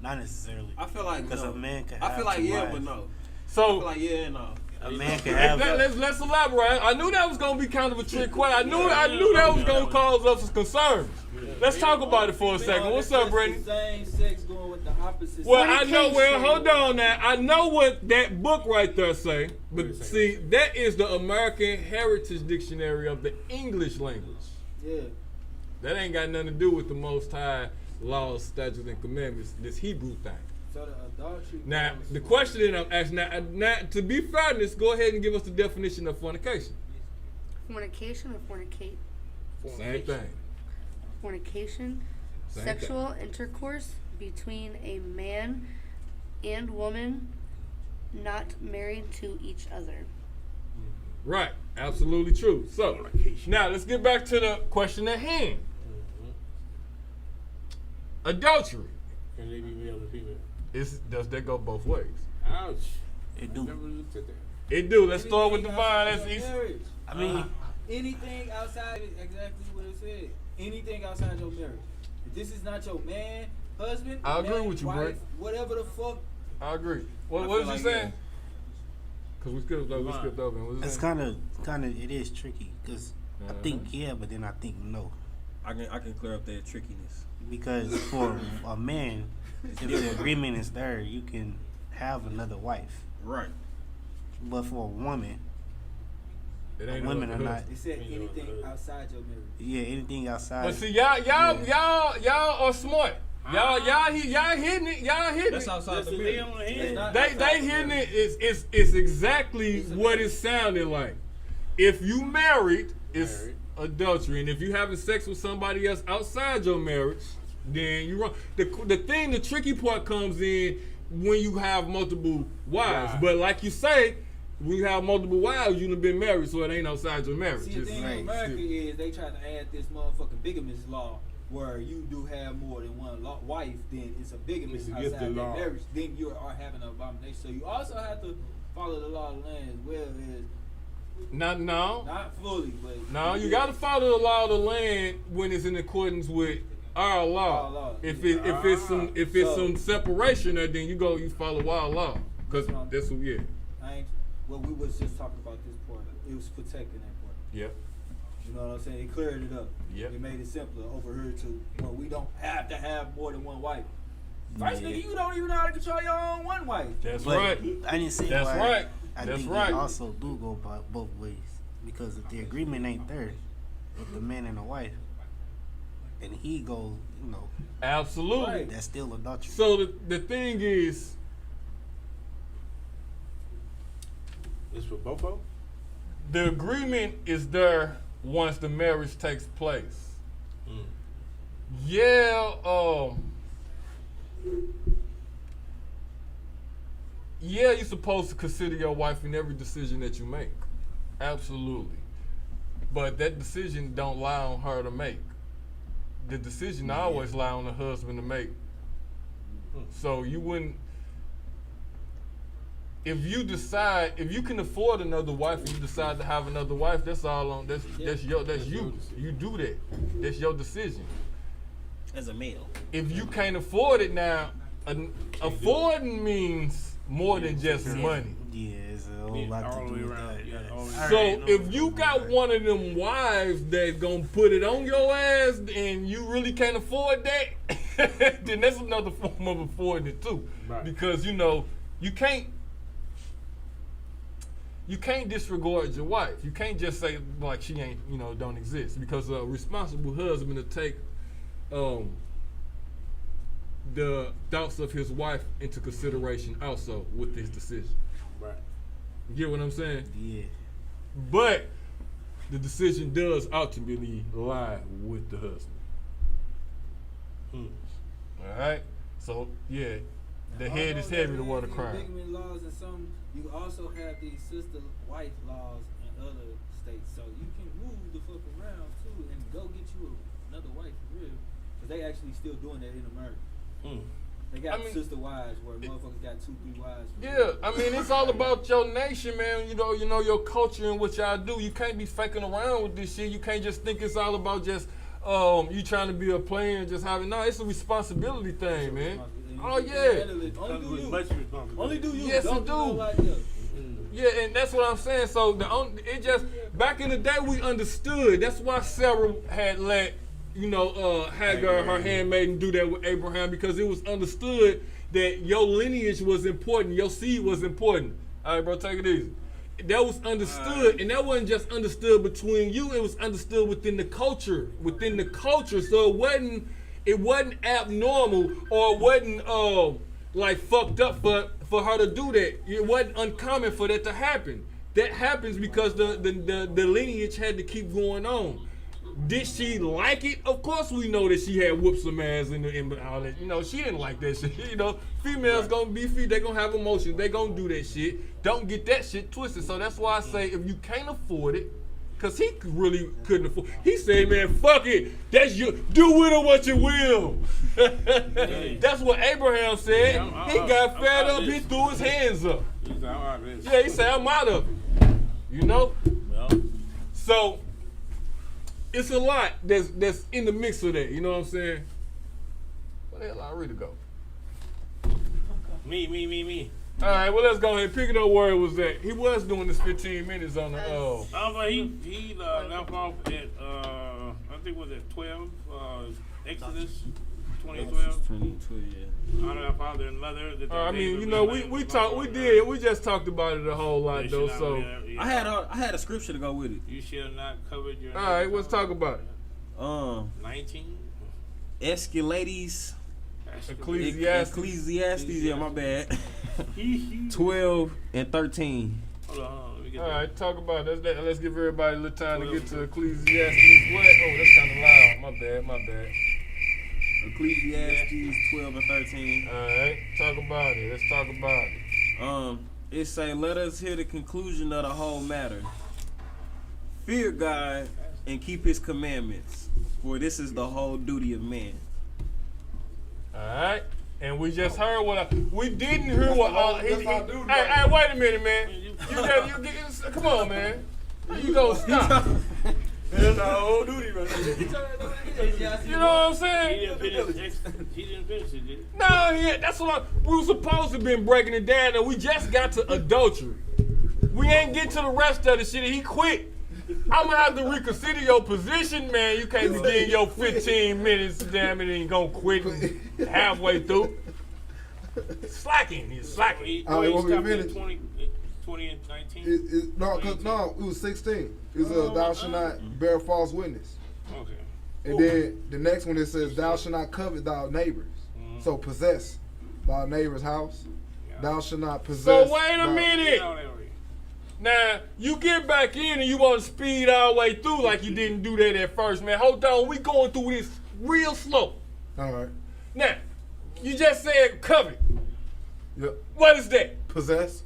Not necessarily. I feel like because no. a man can have I feel like two yeah, wives. but no. So I feel like yeah and no. A man can have. Let's elaborate. I knew that was gonna be kind of a trick question. I knew that was gonna cause us some concerns. Let's talk about it for a second. What's up, Brittany? Same sex going with the opposite. Well, I know. Well, hold on now. I know what that book right there say, but see, that is the American Heritage Dictionary of the English language. Yeah. That ain't got nothing to do with the Most High laws, statutes, and commandments. This Hebrew thing. So the adultery. Now, the question that I'm asking now, to be fairness, go ahead and give us the definition of fornication. Fornication or fornicate? Same thing. Fornication, Same sexual intercourse between a man and woman not married to each other. Right, absolutely true. So, now let's get back to the question at hand. Adultery. Can they be male or female? Does that go both ways? Ouch. It do. Never looked at that. It do. Let's start with divine. That's easy. I mean, anything outside exactly what it said. Anything outside your marriage. If this is not your man, husband, I agree man, with you, wife, Brett. whatever the fuck. I agree. What I was feel you like, saying? Because we skipped over. What was you it's saying? kind of, it is tricky because I think yeah, but then I think no. I can clear up that trickiness. Because for a man, if the agreement is there, you can have another wife. Right. But for a woman, women are not. It said anything outside your marriage. Yeah, anything outside. But see, y'all are smart. Y'all hitting it. That's outside the mirror. They hitting it. It's exactly what it sounded like. If you married, it's adultery, and if you having sex with somebody else outside your marriage, then you wrong. The tricky part comes in when you have multiple wives. But like you say, when you have multiple wives, you done been married, so it ain't outside your marriage. See, the thing in America is they try to add this motherfucking bigamist law where you do have more than one wife, then it's a bigamist outside their marriage. Then you are having an abomination. So you also have to follow the law of the land as well as. Not fully, but. No, you got to follow the law of the land when it's in accordance with our law. If it's some separation there, then you follow our law. Because that's what, Well, we was just talking about this part. It was protecting that part. Yep. You know what I'm saying? It cleared it up. Yep. It made it simpler over here to where we don't have to have more than one wife. First nigga, you don't even know how to control your own one wife. That's right. I didn't say that's why. Right. I that's think right. It also do go by both ways because if the agreement ain't there with the man and the wife, and he goes, absolutely, that's still adultery. So the thing is, it's for both of them. The agreement is there once the marriage takes place. Yeah, you're supposed to consider your wife in every decision that you make. Absolutely. But that decision don't lie on her to make. The decision always lie on the husband to make. So you wouldn't, if you can afford another wife and you decide to have another wife, that's you. You do that. That's your decision. As a male. If you can't afford it now, affording means more than just money. Yeah, it's a whole lot to do with that. So if you got one of them wives that's gonna put it on your ass and you really can't afford that, then that's another form of affording it too. Right. Because you can't disregard your wife. You can't just say like she ain't, don't exist. Because a responsible husband will take the thoughts of his wife into consideration also with his decision. Right. You get what I'm saying? Yeah. But the decision does ultimately lie with the husband. All right? So, yeah, the head is heavy to wear the crown. Bigamy laws and some, you also have these sister-wife laws in other states. So you can move the fuck around, too, and go get you another wife for real. Cause they actually still doing that in America. They got sister wives where motherfuckers got 2-3 wives. Yeah, I mean it's all about your nation, man. You know your culture and what y'all do. You can't be faking around with this shit. You can't just think it's all about just you trying to be a player and just having. No, it's a responsibility thing, man. Oh yeah. Only do you. Yes, it do. Yeah, and that's what I'm saying. So it just back in the day we understood. That's why Sarah had let Hagar, her handmaiden, do that with Abraham, because it was understood that your lineage was important, your seed was important. All right, bro, take it easy. That was understood, and that wasn't just understood between you. It was understood within the culture. So it wasn't abnormal, or it wasn't like fucked up for her to do that. It wasn't uncommon for that to happen. That happens because the lineage had to keep going on. Did she like it? Of course we know that she had whooped some ass and all that. She didn't like that shit. Females gonna be free. They gonna have emotions. They gonna do that shit. Don't get that shit twisted. So that's why I say if you can't afford it, cause he really couldn't afford. He said, "Man, fuck it. That's you. Do with it what you will." That's what Abraham said. He got fed up. He threw his hands up. Yeah, he said, "I'm out of it." So. It's a lot that's in the mix of that, you know what I'm saying? Where the hell I really go? Me. All right, well, let's go ahead. Pick it up where it was at. He was doing this 15 minutes on the... but he left off at, I think it was at 12, Exodus 2012. 2012, yeah. Honor our father and mother. I mean, we just talked about it a whole lot, though, so... I had a scripture to go with it. You shall not covet your... All right, let's talk about it. 19? Escalades. Ecclesiastes, yeah, my bad. 12 and 13. Hold on. All right, talk about it. Let's give everybody a little time to get to Ecclesiastes. What? Oh, that's kind of loud. My bad. Ecclesiastes 12 and 13. All right, talk about it. Let's talk about it. It say, let us hear the conclusion of the whole matter. Fear God and keep his commandments, for this is the whole duty of man. All right, and we just heard we didn't hear what all. Hey, wait a minute, man. Come on, man. You gonna stop? That's our whole duty, man. You know what I'm saying? He didn't finish it, did he? No, that's what we were supposed to been breaking it down, and we just got to adultery. We ain't get to the rest of the shit. He quit. I'm gonna have to reconsider your position, man. You can't be getting your 15 minutes, damn it, and gonna quit halfway through. Slacking. He's slacking. Oh, it won't be finished. 20 and 19? No, it was 16. It was thou shalt not bear false witness. Okay. And then the next one it says thou shalt not covet thy neighbors. So possess thy neighbor's house. Yeah. Thou shalt not possess. So wait a minute. Now you get back in and you want to speed all the way through like you didn't do that at first, man. Hold on, we going through this real slow. All right. Now you just said covet. Yep. What is that? Possess.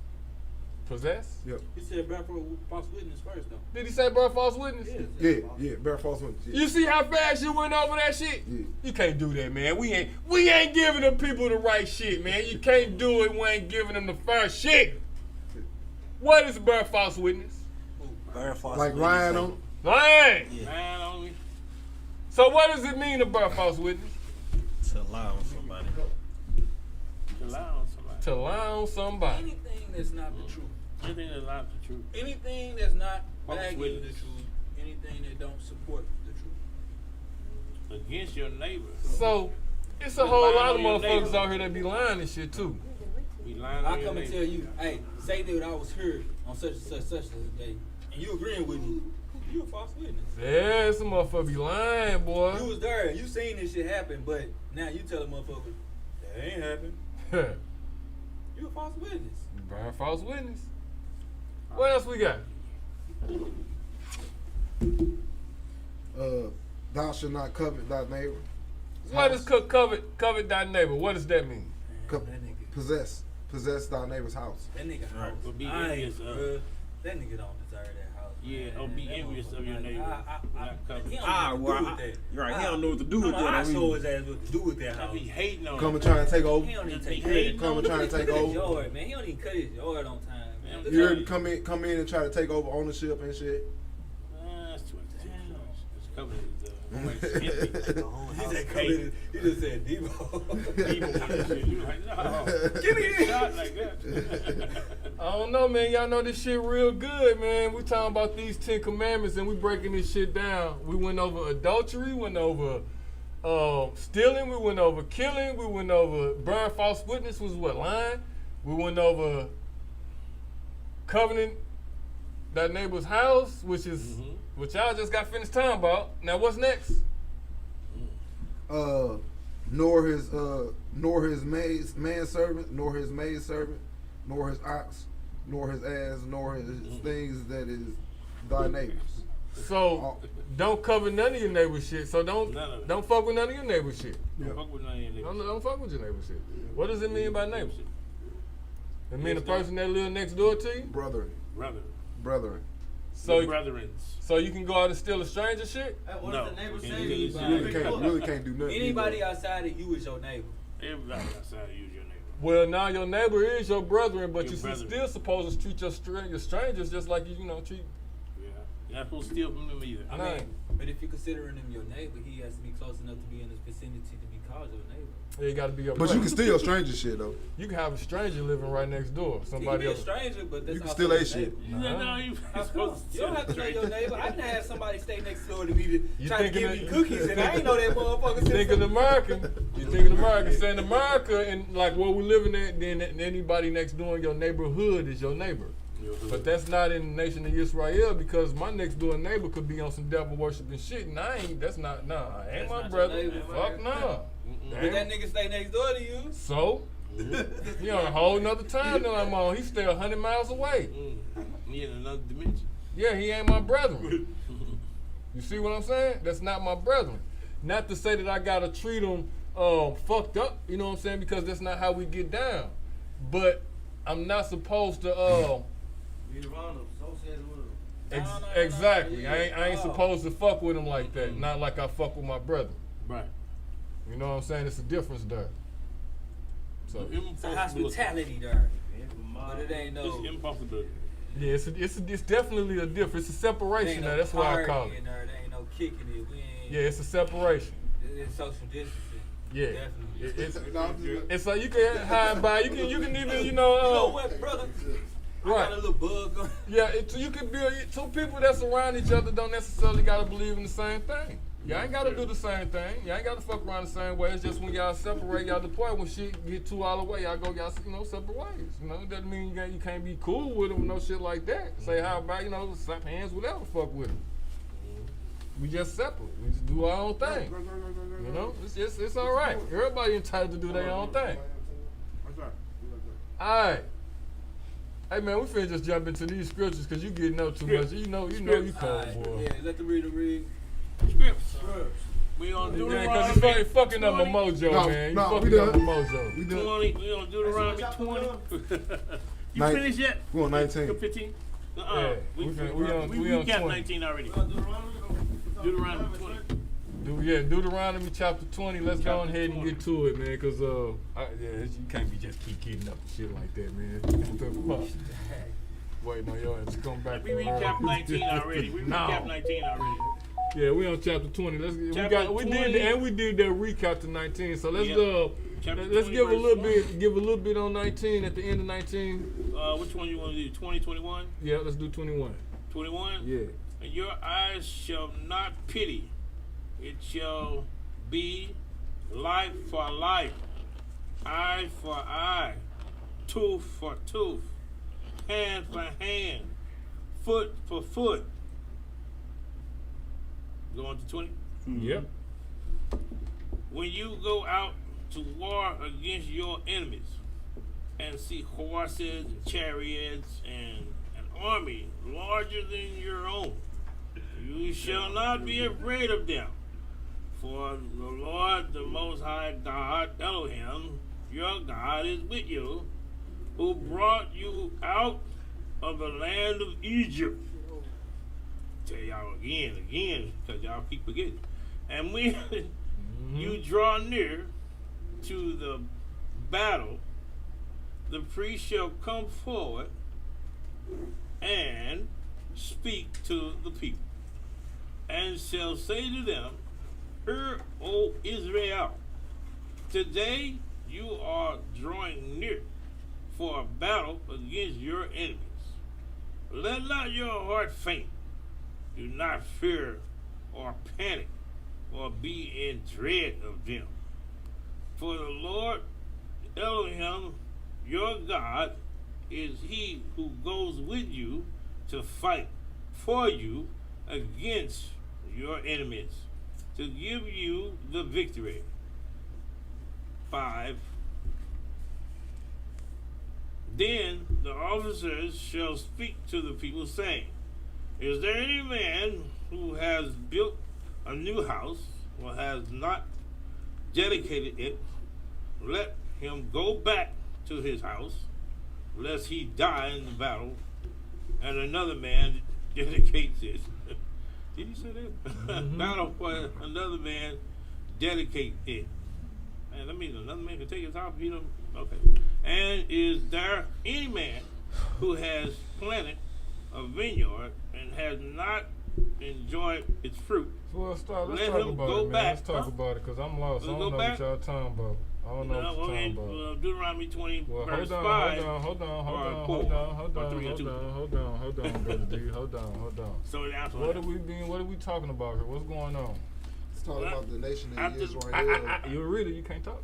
Possess? Yep. He said bear false witness first, though. Did he say bear false witness? Yeah, bear false witness. Yeah. You see how fast you went over that shit? Yeah. You can't do that, man. We ain't giving the people the right shit, man. You can't do it. We ain't giving them the first shit. What is bear false witness? Bear false like witness. lying on? Lying. Yeah. Lying on me. So what does it mean to bear false witness? To lie on somebody. To lie on somebody. To lie on somebody. Anything that's not the truth. Anything that's not the truth. Anything that's not bagging the witness. truth. Anything that don't support the truth. Against your neighbor. So it's a whole lot of motherfuckers out here that be lying and shit too. Be lying I on your come and neighbor. tell you, hey, say that I was here on such a day, and you agreeing with me, you a false witness. Yeah, some motherfucker be lying, boy. You was there, you seen this shit happen, but now you tell a motherfucker, that ain't happened. You a false witness. Bear false witness. What else we got? Thou shalt not covet thy neighbor. What is covet thy neighbor? What does that mean? Possess thy neighbor's house. That nigga house. Would be Nice, envious of. That nigga don't deserve that house. Yeah, or be envious of your neighbor. Not coveting. He don't Ah, know well, what to do with that. right, he don't know what to do with that. I I mean. show his ass what to do with that I house. be hating on Come him. and trying to take over. He don't even Just take be hating Come and trying to take over. yard, man. He don't even cut his yard on time, man. You heard come in and try to take over ownership and shit. That's too much. It's coveting. He said, he just said Debo. Give me a shot like that. I don't know, man. Y'all know this shit real good, man. We talking about these 10 commandments and we breaking this shit down. We went over adultery, went over stealing, we went over killing, we went over bearing false witness was what, lying? We went over covenant that neighbor's house, which is what y'all just got finished talking about. Now what's next? Nor his manservant, nor his maidservant, nor his ox, nor his ass, nor his things that is thy neighbor's. So don't cover none of your neighbor shit. So don't fuck with none of your neighbor shit. Don't fuck with none of your neighbor. Don't fuck with your neighbor shit. What does it mean by neighbor? It mean the person that live next door to you? Brethren. So so you can go out and steal a stranger shit? What if the neighbor say Really can't do nothing. anybody outside of you is your neighbor? Everybody outside of you is your neighbor. Well, now your neighbor is your brethren, but Your you brethren. still supposed to treat your strangers just like you treat. Yeah. You're not supposed to steal from them either. I mean, but if you're considering him your neighbor, he has to be close enough to be in his vicinity to be called your neighbor. Yeah, you got to be your But brother. you can steal stranger shit though. You can have a stranger living right next door. He can Somebody be a else. stranger, but that's You can also steal your that shit. neighbor. No, you supposed to You don't have to know your neighbor. I done had somebody stay next door to me You trying to thinking give me of- cookies, and I ain't know that motherfucker. You thinking American? You thinking American? Saying America and like where we living at, then anybody next door in your neighborhood is your neighbor. But that's not in the nation of Israel because my next door neighbor could be on some devil worshiping shit, and I ain't. That's not. Nah, I ain't That's my not brother. your neighbor, Fuck man. nah. But that nigga stay next door to you. So he on a whole nother time than I'm on. He stay 100 miles away. He in another dimension. Yeah, he ain't my brethren. You see what I'm saying? That's not my brethren. Not to say that I gotta treat him fucked up. You know what I'm saying? Because that's not how we get down. But I'm not supposed to. Exactly. I ain't supposed to fuck with him like that. Not like I fuck with my brother. Right. You know what I'm saying? It's a difference there. So It's a hospitality there. But it ain't no. It's impossibility. yeah, it's definitely a difference. It's a separation there. That's why I call it. There ain't no kicking it. We ain't. Yeah, it's a separation. It's social distancing. Yeah. Definitely. It's like you can hide by. You can even You know what, brother? I Right. got a little bug going. Yeah, you can be two people that surround each other don't necessarily gotta believe in the same thing. Y'all ain't gotta do the same thing. Y'all ain't gotta fuck around the same way. It's just when y'all separate, y'all the point when shit get too out of the way, y'all go separate ways. Doesn't mean you can't be cool with them, no shit like that. Say how about slap hands, whatever, fuck with them. We just separate. We just do our own thing. It's all right. Everybody entitled to do their own thing. All right. Hey man, we finna just jump into these scriptures because you getting up too much. You know you cold, boy. Yeah, let the reader read. Scripts. We gonna do Yeah, because you fucking up my mojo, man. You fucking up my mojo. We done. 20. We gonna do the Deuteronomy 20. You finished yet? We on 19. 15. Yeah, we on got 20. 19 already. Deuteronomy 20. Deuteronomy chapter 20. Let's go ahead and get to it, man, because you can't be just keep getting up and shit like that, man. What the fuck? Waiting on your ass to come back. We recapped 19 already. Recapped 19 already. Yeah, we on chapter 20. We did that recap to 19. So let's let's give a little bit on 19 at the end of 19. Which one you want to do? 20, 21? Yeah, let's do 21. 21? Yeah. And your eyes shall not pity. It shall be life for life, eye for eye, tooth for tooth, hand for hand, foot for foot. Going to 20? Yep. When you go out to war against your enemies and see horses and chariots and an army larger than your own, you shall not be afraid of them. For the Lord, the Most High God, Elohim, your God is with you, who brought you out of the land of Egypt. tell y'all again, because y'all keep forgetting. And when you draw near to the battle, the priest shall come forward and speak to the people, and shall say to them, Hear, O Israel, today you are drawing near for a battle against your enemies. Let not your heart faint. Do not fear or panic or be in dread of them. For the Lord Elohim, your God, is he who goes with you to fight for you against your enemies, to give you the victory. 5. Then the officers shall speak to the people, saying, Is there any man who has built a new house or has not dedicated it? Let him go back to his house, lest he die in the battle, and another man dedicates it. Did you say that? Battle for another man dedicate it. And that means another man can take his house, beat him. Okay. And is there any man who has planted a vineyard and has not enjoyed its fruit? Well, let's talk Let about him it, go man. back. Let's talk about it, because I'm lost. I don't know what y'all talking about. I don't know what you're talking about. Deuteronomy 20, Well, verse hold 5. on, hold on, brother D. So that's what are we talking about here? What's going on? It's talking about the nation of Israel. You're a reader, you can't talk.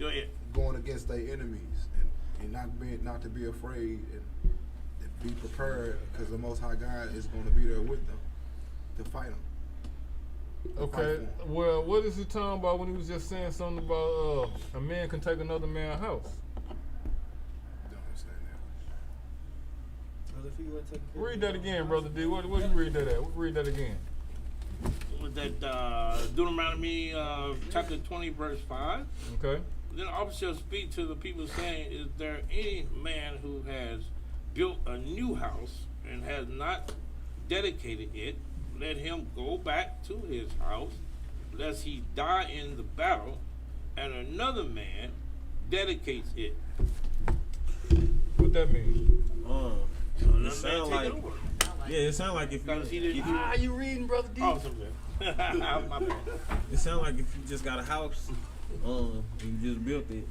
Go ahead. Going against their enemies and not to be afraid and be prepared, because the Most High God is going to be there with them to fight them. Okay, well, what is he talking about when he was just saying something about a man can take another man's house? Don't understand that. Read that again, Brother D. What you read that at? Read that again. Was that Deuteronomy chapter 20, verse 5? Okay. Then the officer shall speak to the people, saying, Is there any man who has built a new house and has not dedicated it? Let him go back to his house, lest he die in the battle, and another man dedicates it. What that mean? It sound like, it sound like if you reading, Brother D? Awesome, man. My bad. It sound like if you just got a house, and you just built it,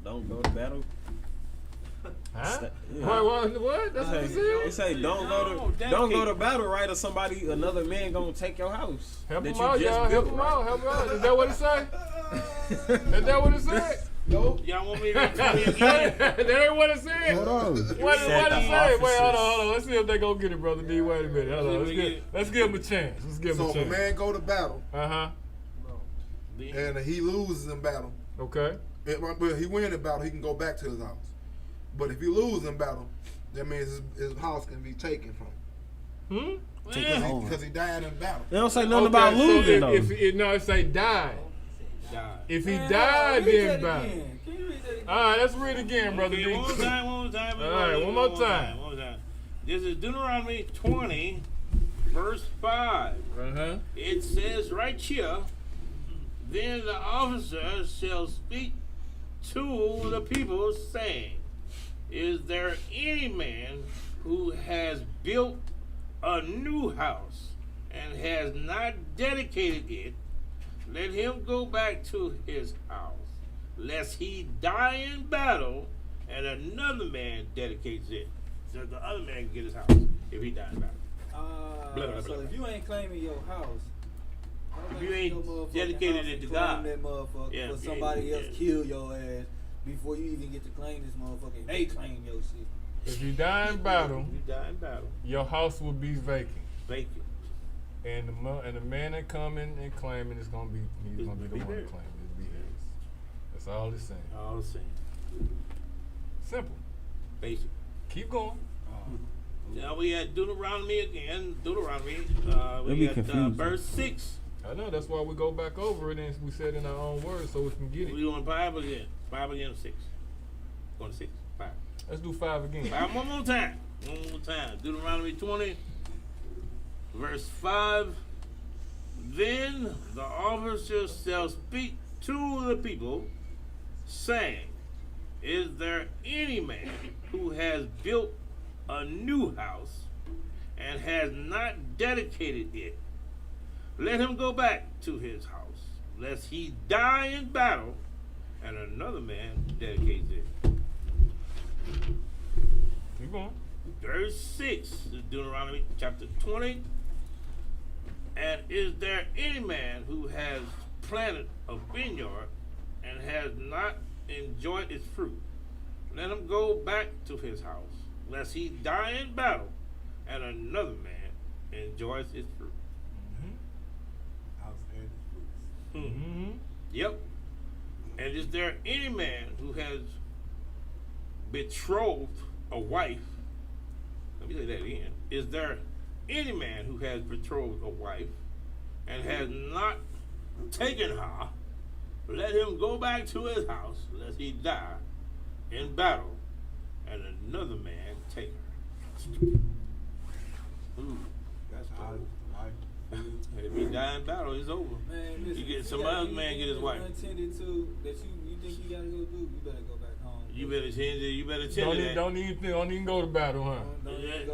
don't go to battle. Huh? Yeah. What? That's what it said? It say don't go to battle, right? Or another man gonna take your house. Help that him you out, just y'all. built, Help him out. Help him out. Is that what it say? Is that what it said? Nope. Y'all want me to read it again? That ain't what it said. Hold on. What it say? Wait, hold on. Let's see if they gonna get it, Brother D. Wait a minute. Hold on. Let's give him a chance. Let's give him a So if chance. a man go to battle, Uh-huh. and he loses in battle, Okay. but he win in battle, he can go back to his house. But if he lose in battle, that means his house can be taken from him. Because he died in battle. They don't say nothing about losing, though. It say died. If he died, then battle. All right, let's read it again, Brother D. One more time. All right, one more time. This is Deuteronomy 20, verse 5. Uh-huh. It says right here, Then the officer shall speak to the people, saying, Is there any man who has built a new house and has not dedicated it? Let him go back to his house, lest he die in battle, and another man dedicates it. So the other man can get his house if he dies in battle. So if you ain't claiming your house, if you ain't dedicated it to God, that motherfucker, for somebody else kill your ass before you even get to claim this motherfucker. They claim your shit. If you die in battle, your house will be vacant. Vacant. And the man that coming and claiming is gonna be the one claiming. It'll be his. That's all it's saying. All it's saying. Simple. Basic. Keep going. Now we had Deuteronomy again. Deuteronomy. We got verse 6. I know, that's why we go back over it and we said in our own words so we can get it. We doing 5 again. 5 again, 6. Going to 6. 5. Let's do 5 again. 5 one more time. One more time. Deuteronomy 20, verse 5. Then the officers shall speak to the people, saying, is there any man who has built a new house and has not dedicated it? Let him go back to his house, lest he die in battle, and another man dedicates it. Keep going. Verse 6 is Deuteronomy chapter 20. And is there any man who has planted a vineyard and has not enjoyed its fruit? Let him go back to his house, lest he die in battle, and another man enjoys its fruit. House and fruits. Mm-hmm. Yep. And is there any man who has betrothed a wife? Let me say that again. Is there any man who has betrothed a wife and has not taken her? Let him go back to his house, lest he die in battle, and another man take her. Ooh, that's Life, tough. If he die in battle, it's over. Man, listen, You get some other man get his wife. Untended to that you think you gotta go do, you better go back home. You better change it. You better change Don't that. even, don't even go to battle, huh?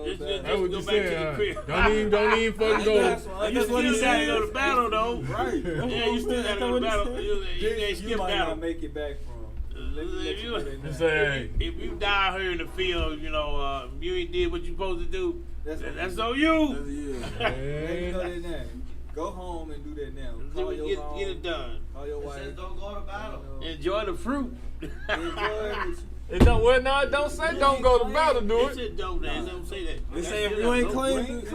Just That's what go you back to said, the huh? crib. Don't even fucking go. You still gotta go to battle though. Right. Yeah, you still gotta go to battle. You can't skip You might battle. not make it back from. If you die out here in the field, you know, you ain't did what you supposed to do. That's on you. Go home and do that now. Call your mom. Get it done. Call your wife. Don't go to battle. Enjoy the fruit. It don't. Well, no, it don't say don't go to battle. Do it. It don't say that. They say if you ain't claimed it,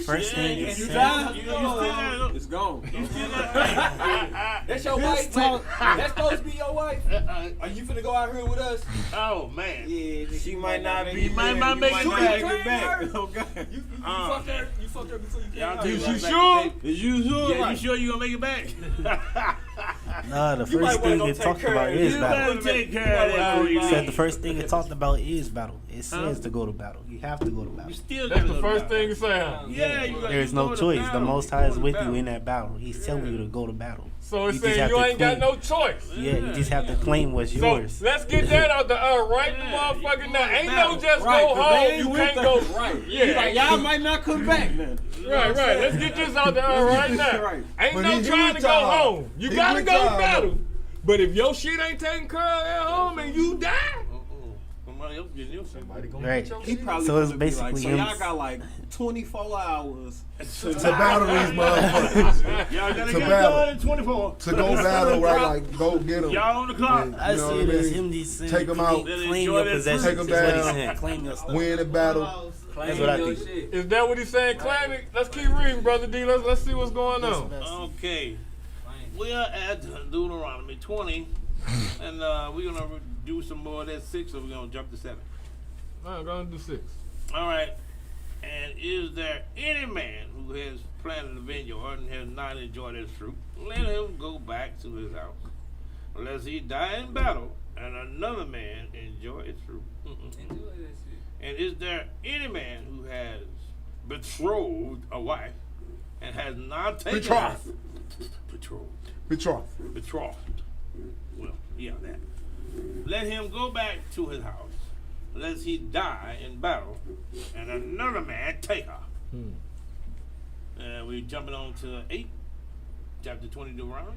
First thing is it's gone. You still got. That's your wife. That's supposed to be your wife. Are you finna go out here with us? Oh man. Yeah, She might not be. You might not make it back. Okay. You fucked her. You fucked her before you came out. Is you sure? Is you sure? Yeah, you sure you gonna make it back? Nah, the first thing it talked about is battle. You take care of that. Said the first thing it talked about is battle. It says to go to battle. You have to go to battle. You still That's gotta the go to first battle. thing you say, huh? Yeah, you got. There's no choice. The Most High is with you in that battle. He's telling you to go to battle. So it's You just saying have you to ain't got claim- no choice. Yeah, you just have to claim what's So yours. let's get that out the right the motherfucking now. Ain't no just go home. You can't go. Right. Yeah. Like, y'all might not come back then. Right. Let's get this out the right now. Right. Ain't But no he trying to good go job. home. You He gotta good go to job. battle. But if your shit ain't taken care of at home and you die, Somebody else getting you. somebody gonna Right. get your He shit. probably So it's gonna be like, basically so him- y'all got like 24 hours To battle these motherfuckers. Y'all gotta To get battle. done in 24. To go battle, right? Like, go get them. Y'all on the clock. I You know see what it I as mean? him just saying, Take 'em out. claim your possessions. Take 'em Is what he's down. saying. Claim your stuff. Win the battle. That's what I think. Is that what he's saying? Claim it. Let's keep reading, brother D. Let's see what's going on. Okay. We are at Deuteronomy 20, and we're gonna do some more of that 6, so we're gonna jump to 7. I'm gonna do 6. All right. And is there any man who has planted a vineyard and has not enjoyed its fruit? Let him go back to his house, lest he die in battle, and another man enjoy its fruit. And is there any man who has betrothed a wife and has not taken Betrothed. betrothed? Well, yeah, that. Let him go back to his house, lest he die in battle, and another man take her. We're jumping on to 8, chapter 20 Deuteronomy.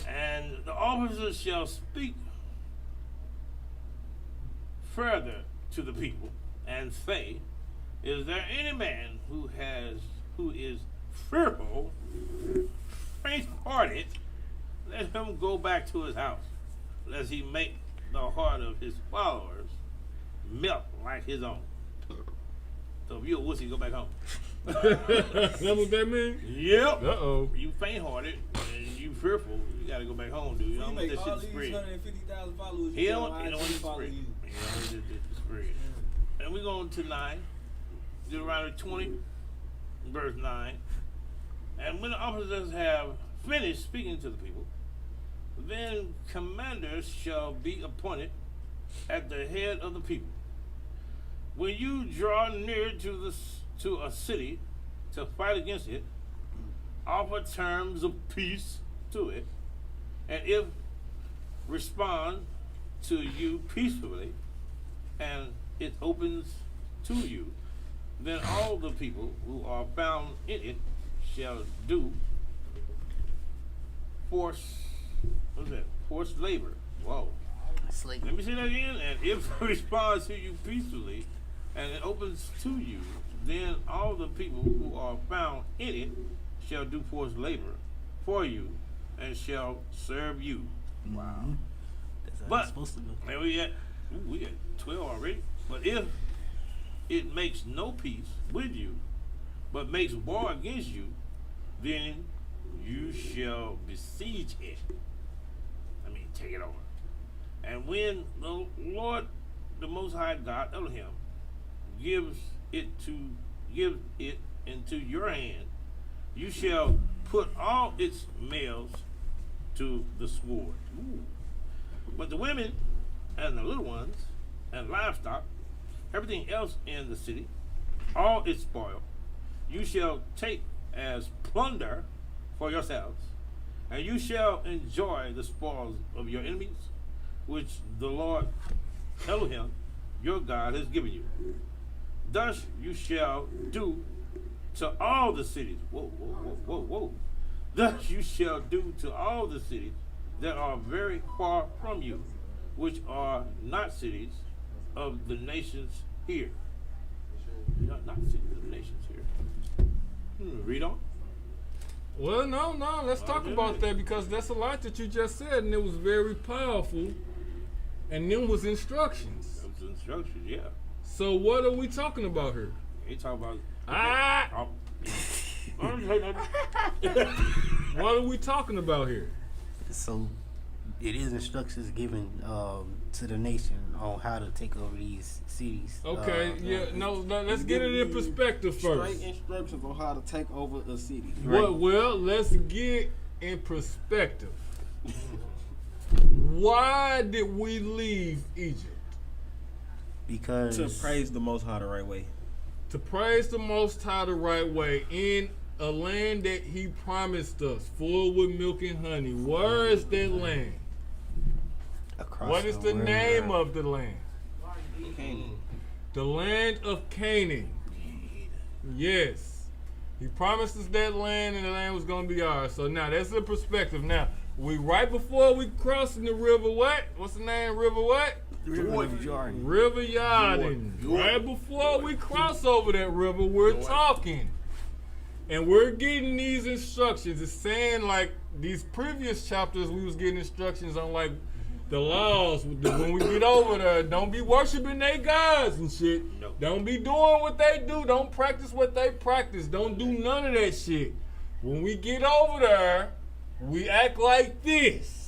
And the officers shall speak further to the people and say, is there any man who is fearful, faint-hearted? Let him go back to his house, lest he make the heart of his followers melt like his own. So if you're a wussy, go back home. That's what that means? Yep. Uh-oh. You faint-hearted and you fearful, you gotta go back home, dude. You You don't want make that all shit to these spread. 150,000 followers. He You don't got want to it to follow spread. you. He don't want it to spread. And we're going to 9, Deuteronomy 20, verse 9. And when the officers have finished speaking to the people, then commanders shall be appointed at the head of the people. when you draw near to a city to fight against it, offer terms of peace to it, and if respond to you peacefully, and it opens to you, then all the people who are found in it shall do forced labor. Whoa. Let me say that again. And if it responds to you peacefully, and it opens to you, then all the people who are found in it shall do forced labor for you, and shall serve you. Wow. But and we got 12 already. But if it makes no peace with you, but makes war against you, then you shall besiege it. I mean, take it over. And when the Lord, the Most High God, Elohim, gives it into your hand, you shall put all its males to the sword. Ooh. But the women and the little ones and livestock, everything else in the city, all its spoil, you shall take as plunder for yourselves, and you shall enjoy the spoils of your enemies, which the Lord Elohim, your God, has given you. Thus you shall do to all the cities. Whoa, whoa, whoa, whoa, whoa. Thus you shall do to all the cities that are very far from you, which are not cities of the nations here. Not cities of the nations here. Read on. Well, no. Let's talk about that, because that's a lot that you just said, and it was very powerful. And them was instructions. That was instructions, yeah. So what are we talking about here? He talking about what are we talking about here? So it is instructions given to the nation on how to take over these cities. Okay, let's get it in perspective first. Straight instructions on how to take over a city. Well, let's get in perspective. Why did we leave Egypt? Because to praise the Most High the right way. To praise the Most High the right way in a land that He promised us, full with milk and honey. Where is that land? What is the name of the land? Canaan. The land of Canaan. Yes. He promised us that land, and the land was going to be ours. So now that's the perspective. Now, we right before we crossing the river what? What's the name? River what? River Jordan. River Jordan. Right before we cross over that river, we're talking. And we're getting these instructions. It's saying like these previous chapters we was getting instructions on like the laws. When we get over there, don't be worshiping their gods and shit. No. Don't be doing what they do. Don't practice what they practice. Don't do none of that shit. When we get over there, we act like this.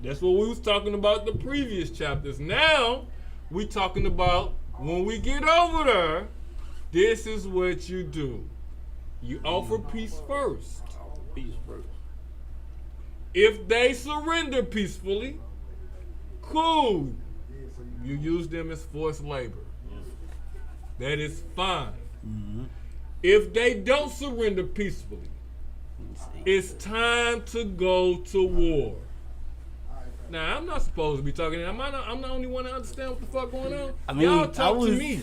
That's what we was talking about the previous chapters. Now, we talking about when we get over there, this is what you do. You offer peace first. Peace first. If they surrender peacefully, cool. You use them as forced labor. That is fine. If they don't surrender peacefully, it's time to go to war. Now, I'm not supposed to be talking. I'm the only one that understand what the fuck going on. I mean, y'all talk to me.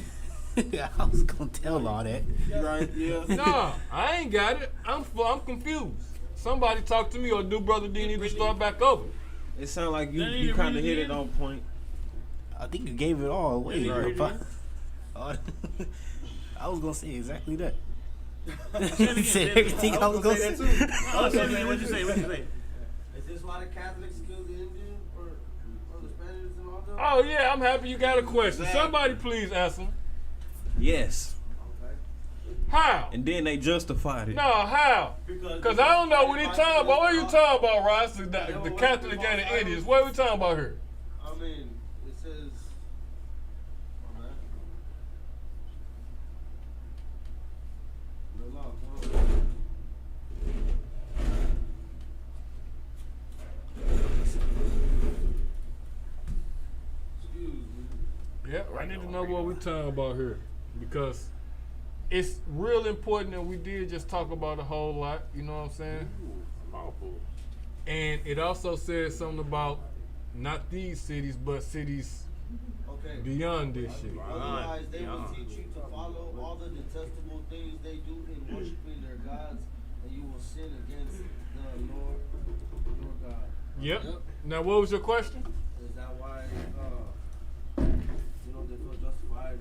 I was gonna tell all that. Right? Yeah. Nah, I ain't got it. I'm confused. Somebody talk to me, or do Brother D need to start back over? It sounds like you kind of hit it on point. I think you gave it all away. Right. I was gonna say exactly that. You said everything I was gonna say. What'd you say? Is this why the Catholics killed the Indians or the Spaniards and all that? Oh yeah, I'm happy you got a question. Somebody please answer. Yes. How? And then they justified it. No, how? Because I don't know what he talking about. What are you talking about, Ross? The Catholic and the Indians. What are we talking about here? I mean, it says. Yeah, right need to know what we're talking about here, because it's real important, and we did just talk about a whole lot. You know what I'm saying? And it also says something about not these cities, but cities beyond this shit. Otherwise, they will teach you to follow all the detestable things they do in worshiping their gods, and you will sin against the Lord your God. Yep. Now, what was your question? Is that why, you know, they feel justified in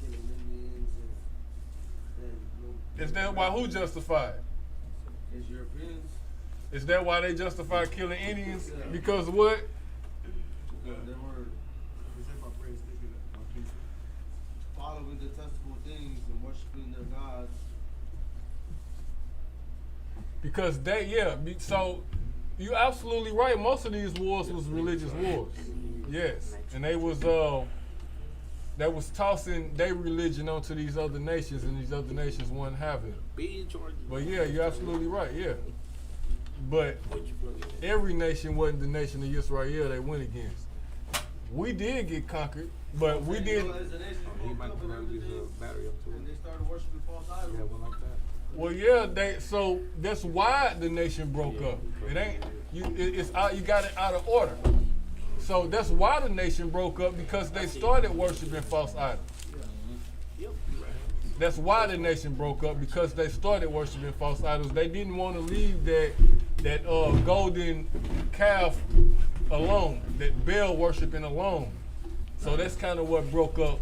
killing Indians and Is that why who justified? is Europeans? Is that why they justify killing Indians? Because of what? Because they were following detestable things and worshiping their gods. Because so you're absolutely right. Most of these wars was religious wars. Yes. And they was tossing their religion onto these other nations, and these other nations wasn't having it. But yeah, you're absolutely right, yeah. But every nation wasn't the nation of Israel they went against. We did get conquered, but we didn't. And they started worshiping false idols. Well, yeah, so that's why the nation broke up. It ain't you got it out of order. So that's why the nation broke up, because they started worshiping false idols. That's why the nation broke up, because they started worshiping false idols. They didn't want to leave that golden calf alone, that Baal worshiping alone. So that's kind of what broke up,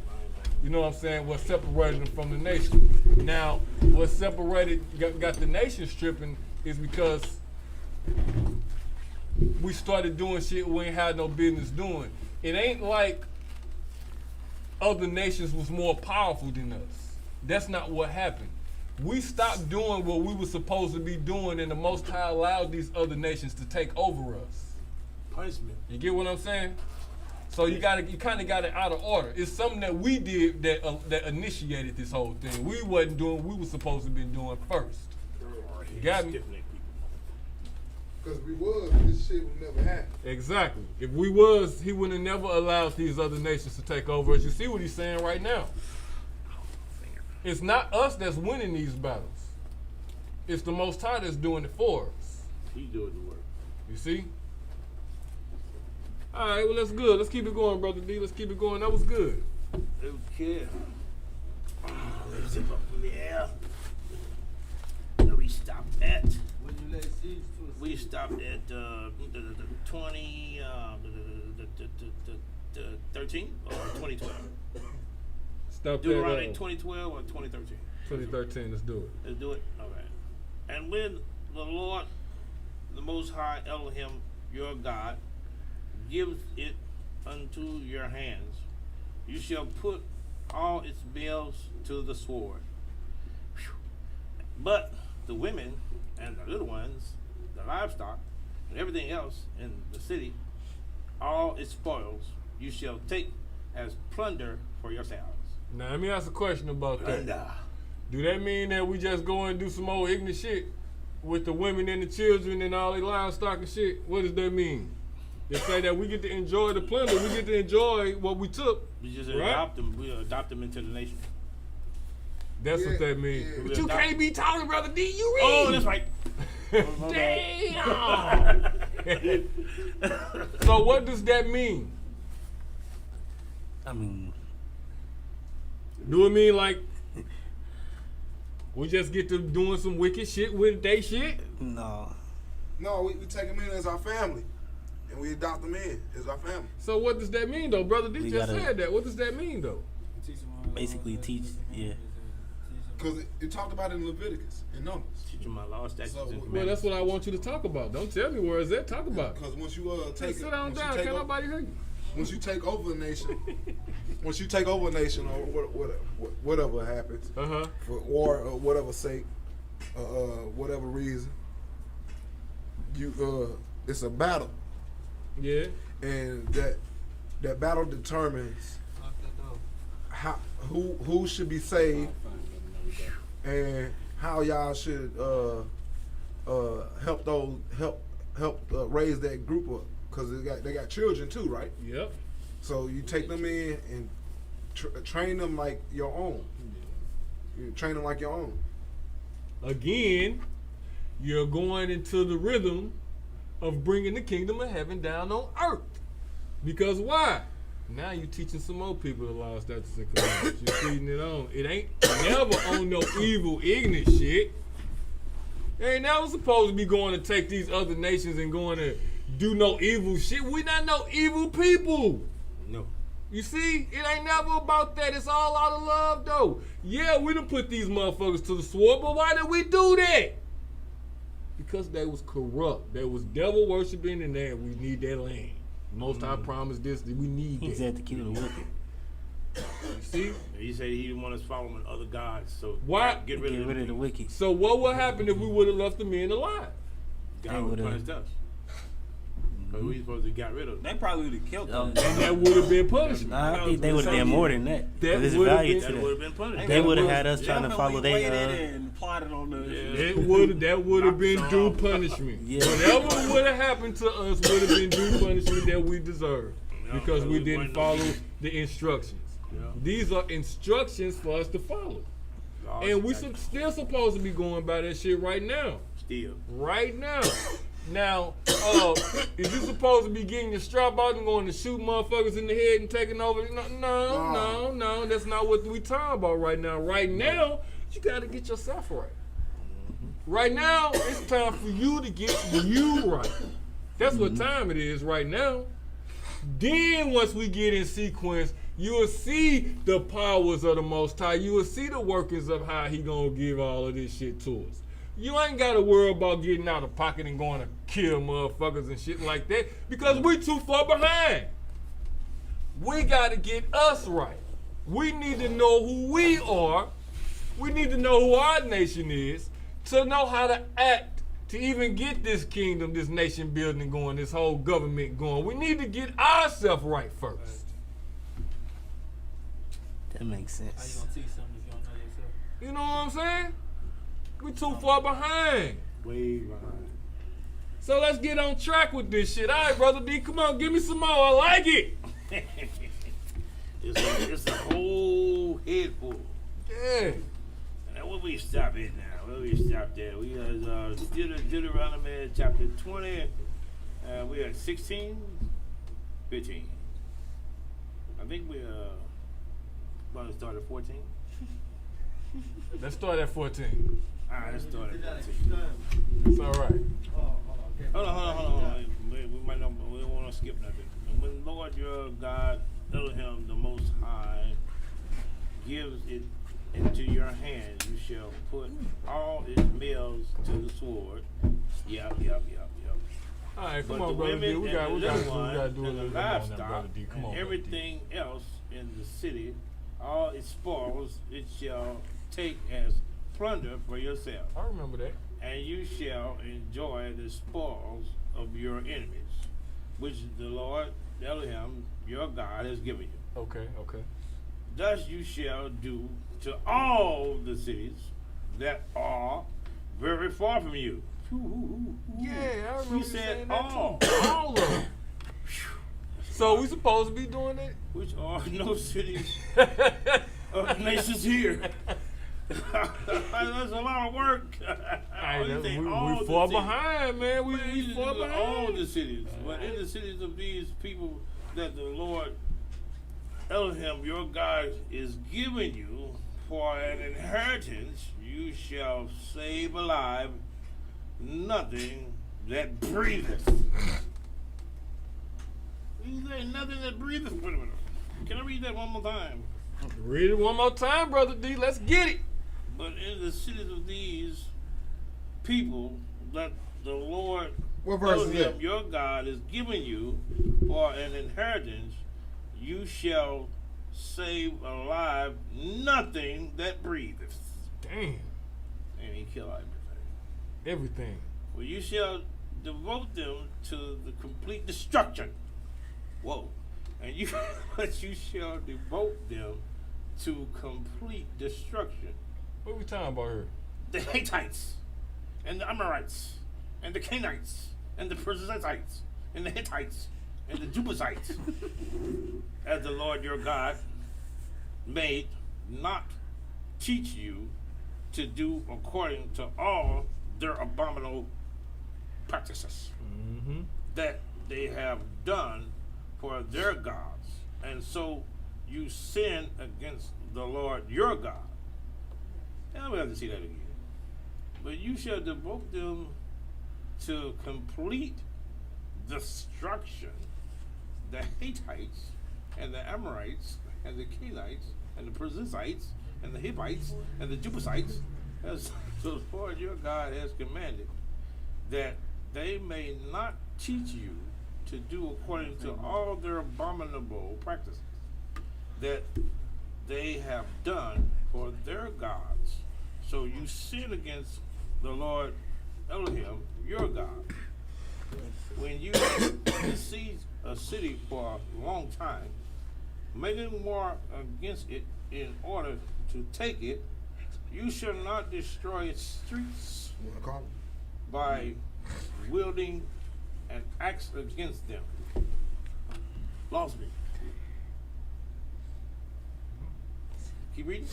you know what I'm saying, what separated them from the nation. Now, what separated, got the nation stripping is because we started doing shit we ain't had no business doing. It ain't like other nations was more powerful than us. That's not what happened. We stopped doing what we were supposed to be doing, and the Most High allowed these other nations to take over us. Punishment. You get what I'm saying? So you kind of got it out of order. It's something that we did that initiated this whole thing. We wasn't doing what we were supposed to be doing first. You got me? Because we was, this shit would never happen. Exactly. If we was, he would have never allowed these other nations to take over. As you see what he's saying right now. It's not us that's winning these battles. It's the Most High that's doing it for us. He's doing the work. You see? All right, well, that's good. Let's keep it going, Brother D. Let's keep it going. That was good. Okay. Let's zip up from there. Where we stopped at? When you lay siege to a We city. stopped at the 13 or 2012. Stop Deuteronomy that. 2012 or 2013? 2013, let's do it. Let's do it. All right. And when the Lord, the Most High Elohim, your God, gives it unto your hands, you shall put all its bells to the sword. Whew. But the women and the little ones, the livestock, and everything else in the city, all its spoils, you shall take as plunder for yourselves. Now, let me ask a question about that. Plunder. Do that mean that we just go and do some old ignorant shit with the women and the children and all the livestock and shit? What does that mean? They say that we get to enjoy the plunder, we get to enjoy what we took. We just right? adopt them. We adopt them into the nation. That's what that means. Yeah. But you can't be talking, Brother D. You read. Oh, that's right. Damn. So what does that mean? I mean, do it mean like we just get to doing some wicked shit with they shit? no. No, we take them in as our family, and we adopt them in as our family. So what does that mean, though? Brother D We just gotta- said that. What does that mean, though? Basically teach, yeah. Because it talked about it in Leviticus and Numbers. Teach them my law, statutes, and Well, commandments. that's what I want you to talk about. Don't tell me where is that. Talk about it. Because once you take Sit down, once you down. take Can't over- nobody hear you. Once you take over a nation, or whatever happens, for war or whatever sake, whatever reason, it's a battle. Yeah. And that battle determines who should be saved and how y'all should help raise that group up, because they got children too, right? Yep. So you take them in and train them like your own. You train them like your own. Again, you're going into the rhythm of bringing the kingdom of heaven down on earth. Because why? Now you're teaching some more people the law, statutes, and commandments. You're feeding it on. It ain't never on no evil, ignorant shit. They ain't never supposed to be going to take these other nations and going to do no evil shit. We not no evil people. No. You see, it ain't never about that. It's all out of love, though. Yeah, we done put these motherfuckers to the sword, but why did we do that? Because they was corrupt. They was devil worshiping, and we need that land. Most High promised this, that we need that. He said to kill the wicked. You see? He said he didn't want us following other gods, so Why? get rid of the wicked. So what would happen if we would have left the men alive? God would have punished us. Because we supposed to got rid of them. They probably would have killed them. And that would have been punishment. I think they would have done more than that. That There's would have value been, to that would have been punishment. They would have had us trying to follow their. and plotted on the. That would have been due punishment. Yeah. Whatever would have happened to us would have been due punishment that we deserved because we didn't follow the instructions. Yeah. These are instructions for us to follow. And we still supposed to be going by that shit right now. Still. Right now. Now, is you supposed to be getting your strap out and going to shoot motherfuckers in the head and taking over? No. That's not what we talking about right now. Right now, you got to get yourself right. Right now, it's time for you to get you right. That's what time it is right now. Then once we get in sequence, you will see the powers of the Most High. You will see the workings of how he gonna give all of this shit to us. You ain't gotta worry about getting out of pocket and going to kill motherfuckers and shit like that because we too far behind. We gotta get us right. We need to know who we are. We need to know who our nation is to know how to act to even get this kingdom, this nation building going, this whole government going. We need to get ourselves right first. That makes sense. How you gonna teach something if you don't know yourself? You know what I'm saying? We too far behind. Way behind. So let's get on track with this shit. All right, Brother D, come on, give me some more. I like it. It's a whole head full. Yeah. And where we stop at now? Where we stopped at? We are Dueteronomy chapter 20. We are 16, 15. I think we about to start at 14. Let's start at 14. All right, let's start at 14. It's all right. Hold on. We might not. We don't want to skip nothing. And when Lord your God, Elohim, the Most High, gives it into your hand, you shall put all its males to the sword. Yep. All right, come But on, the Brother D. women We got and to the do little a ones little and the bit more now, livestock Brother D. Come and on, everything else in the city, all its spoils, it shall take as plunder for yourself. I remember that. And you shall enjoy the spoils of your enemies, which the Lord Elohim, your God, has given you. Okay. Thus you shall do to all the cities that are very far from you. Yeah, I remember He said saying that all. too. All of them. So we supposed to be doing that? Which are no cities of nations here. That's a lot of work. We far behind, man. We far behind. All the cities. But in the cities of these people that the Lord Elohim, your God, is giving you for an inheritance, you shall save alive nothing that breatheth. He said nothing that breatheth. Wait a minute. Can I read that one more time? Read it one more time, Brother D. Let's get it. But in the cities of these people that the Lord What verse is Elohim, that? your God, is giving you for an inheritance, you shall save alive nothing that breatheth. Damn. And he kill everything. Everything. For you shall devote them to the complete destruction. Whoa. And you but you shall devote them to complete destruction. What are we talking about here? The Hittites, and the Amorites, and the Canaanites, and the Perizzites, and the Hittites, and the Jebusites, as the Lord your God may not teach you to do according to all their abominable practices that they have done for their gods, and so you sin against the Lord your God. Now we have to see that again. But you shall devote them to complete destruction, the Hittites and the Amorites and the Canaanites and the Perizzites and the Hivites and the Jebusites, as the Lord your God has commanded, that they may not teach you to do according to all their abominable practices that they have done for their gods. So you sin against the Lord Elohim, your God. When you besiege a city for a long time, making war against it in order to take it, you shall not destroy its streets by wielding an axe against them. Lost me. Keep reading.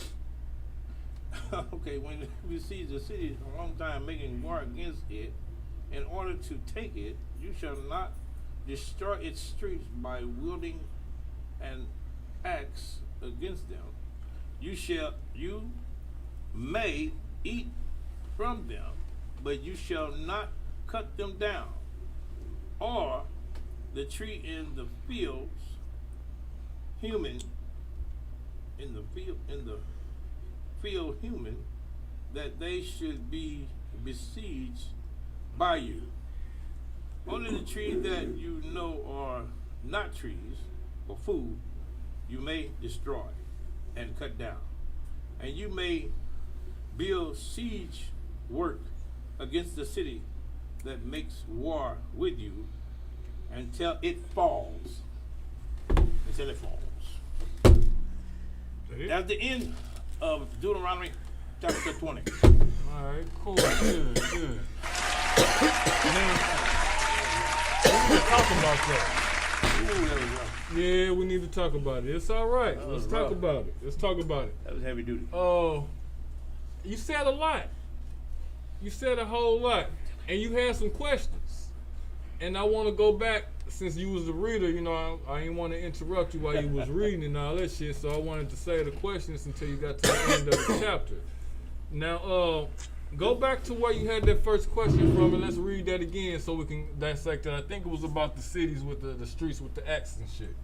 Okay, when you besiege the city a long time, making war against it, in order to take it, you shall not destroy its streets by wielding an axe against them. You may eat from them, but you shall not cut them down, or the tree in the fields, human, in the field human, that they should be besieged by you. Only the trees that you know are not trees for food, you may destroy and cut down. And you may build siege work against the city that makes war with you until it falls. Until it falls. That's the end of Dueteronomy chapter 20. Alright, cool, good. We need to talk about that. Yeah, we need to talk about it. It's alright. Let's talk about it. That was heavy duty. You said a lot. You said a whole lot. And you had some questions. And I want to go back, since you was the reader, you know, I didn't want to interrupt you while you was reading and all that shit, so I wanted to say the questions until you got to the end of the chapter. Now, go back to where you had that first question from, and let's read that again so we can dissect it. I think it was about the cities with the streets with the X and shit.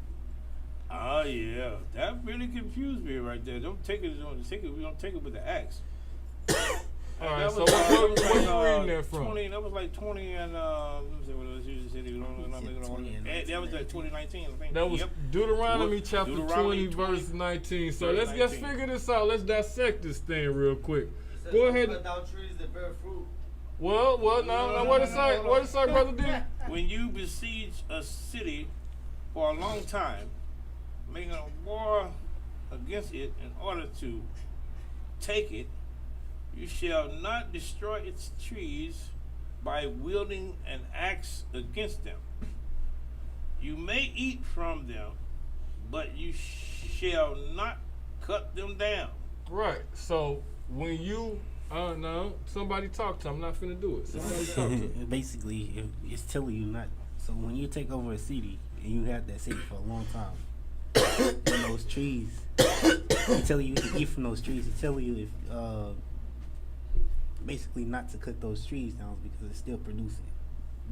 Oh yeah, that really confused me right there. Don't take it. We don't take it with the axe. All right, so what you reading that from? 20. That was like 20 and let me see what it was. That was like 2019. I think. That was Dueteronomy chapter 20, verse 19. So let's figure this out. Let's dissect this thing real quick. Go ahead. Cut down trees that bear fruit. Well, now what it say? What it say, brother D? When you besiege a city for a long time, making a war against it in order to take it, you shall not destroy its trees by wielding an axe against them. You may eat from them, but you shall not cut them down. Right. So when you, no, somebody talk to him. I'm not finna do it. Somebody talk to him. Basically, it's telling you not. So when you take over a city and you have that city for a long time, and those trees, it's telling you to eat from those trees. It's telling you if basically not to cut those trees down because it's still producing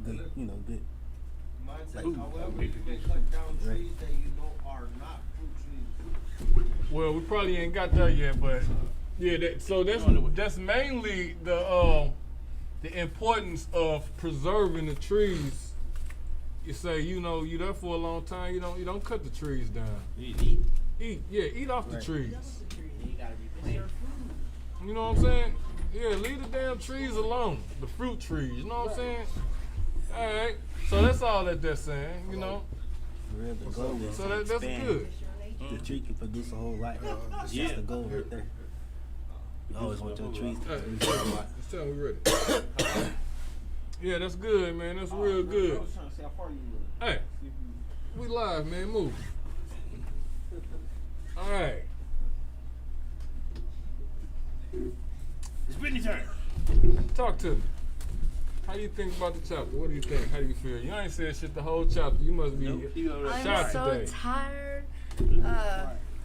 good, good. Mine says, however, you can cut down trees that you know are not fruit trees. Well, we probably ain't got there yet, but yeah. That's mainly the importance of preserving the trees. You say, you there for a long time. You don't cut the trees down. You eat off the trees. You gotta be planted. You know what I'm saying? Yeah, leave the damn trees alone. The fruit trees, you know what I'm saying? All right. So that's all that they're saying, So that's good. The tree can produce a whole lot. It's just the goal right there. You always want your trees to produce a lot. Let's tell me ready. Yeah, that's good, man. That's real good. I was trying to see how far you were. Hey, we live, man. Move. All right. talk to me. How do you think about the chapter? What do you think? How do you feel? You ain't said shit the whole chapter. You must be I'm so today. tired.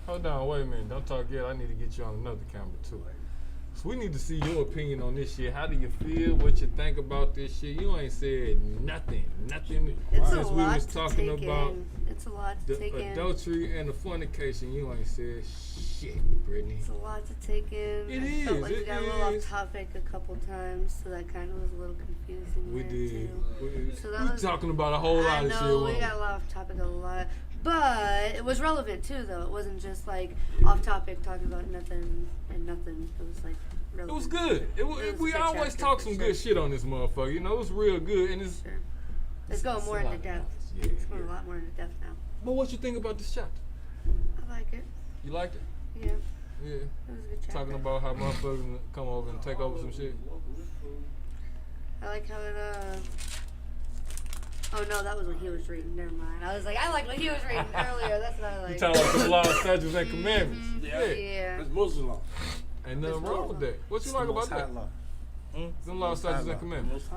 Hold on, wait a minute. Don't talk yet. I need to get you on another camera too. So we need to see your opinion on this shit. How do you feel? What you think about this shit? You ain't said nothing. Nothing It's since a we lot was to talking take about in. It's a lot to take the in. adultery and the fornication. You ain't said shit, Brittany. It's a lot to take in. It I is, felt like we it got a little is. off topic a couple times, so that kind of was a little confusing. We there, did. Too. So that We was, talking about a whole lot of shit. I know, we wasn't got a lot off topic a lot. But it was relevant too, though. It wasn't just like off topic talking about nothing and nothing. It was like relevant. It was good. We good always chapter, talk for some sure. good shit on this motherfucker. You know, it's real good. And it's. Sure. Let's go more into depth. Yeah, It's going a lot more into depth now. But what you think about this chapter? I like it. You liked it? Yeah. Yeah. It was a good chapter. Talking about how motherfuckers come over and take over some shit. I like how it, oh no, that was what he was reading. Never mind. I was like, I like what he was reading earlier. That's what I like. You talking about the law, statutes, and commandments. Yeah. That's Muslim law. Ain't nothing wrong with that. What you like about that? The law, statutes, and commandments.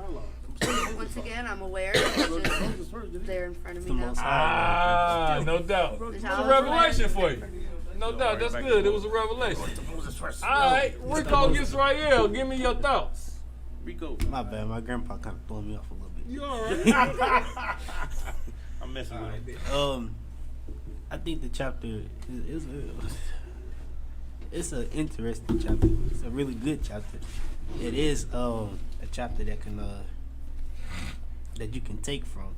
Once again, I'm aware. It's just there in front of me now. Ah, no doubt. It was a revelation for you. No doubt. That's good. It was a revelation. All right, Rico gets right here. Give me your thoughts. Rico. My bad. My grandpa kind of threw me off a little bit. You all right? I'm messing with it. I think the chapter it's an interesting chapter. It's a really good chapter. It is a chapter that can that you can take from,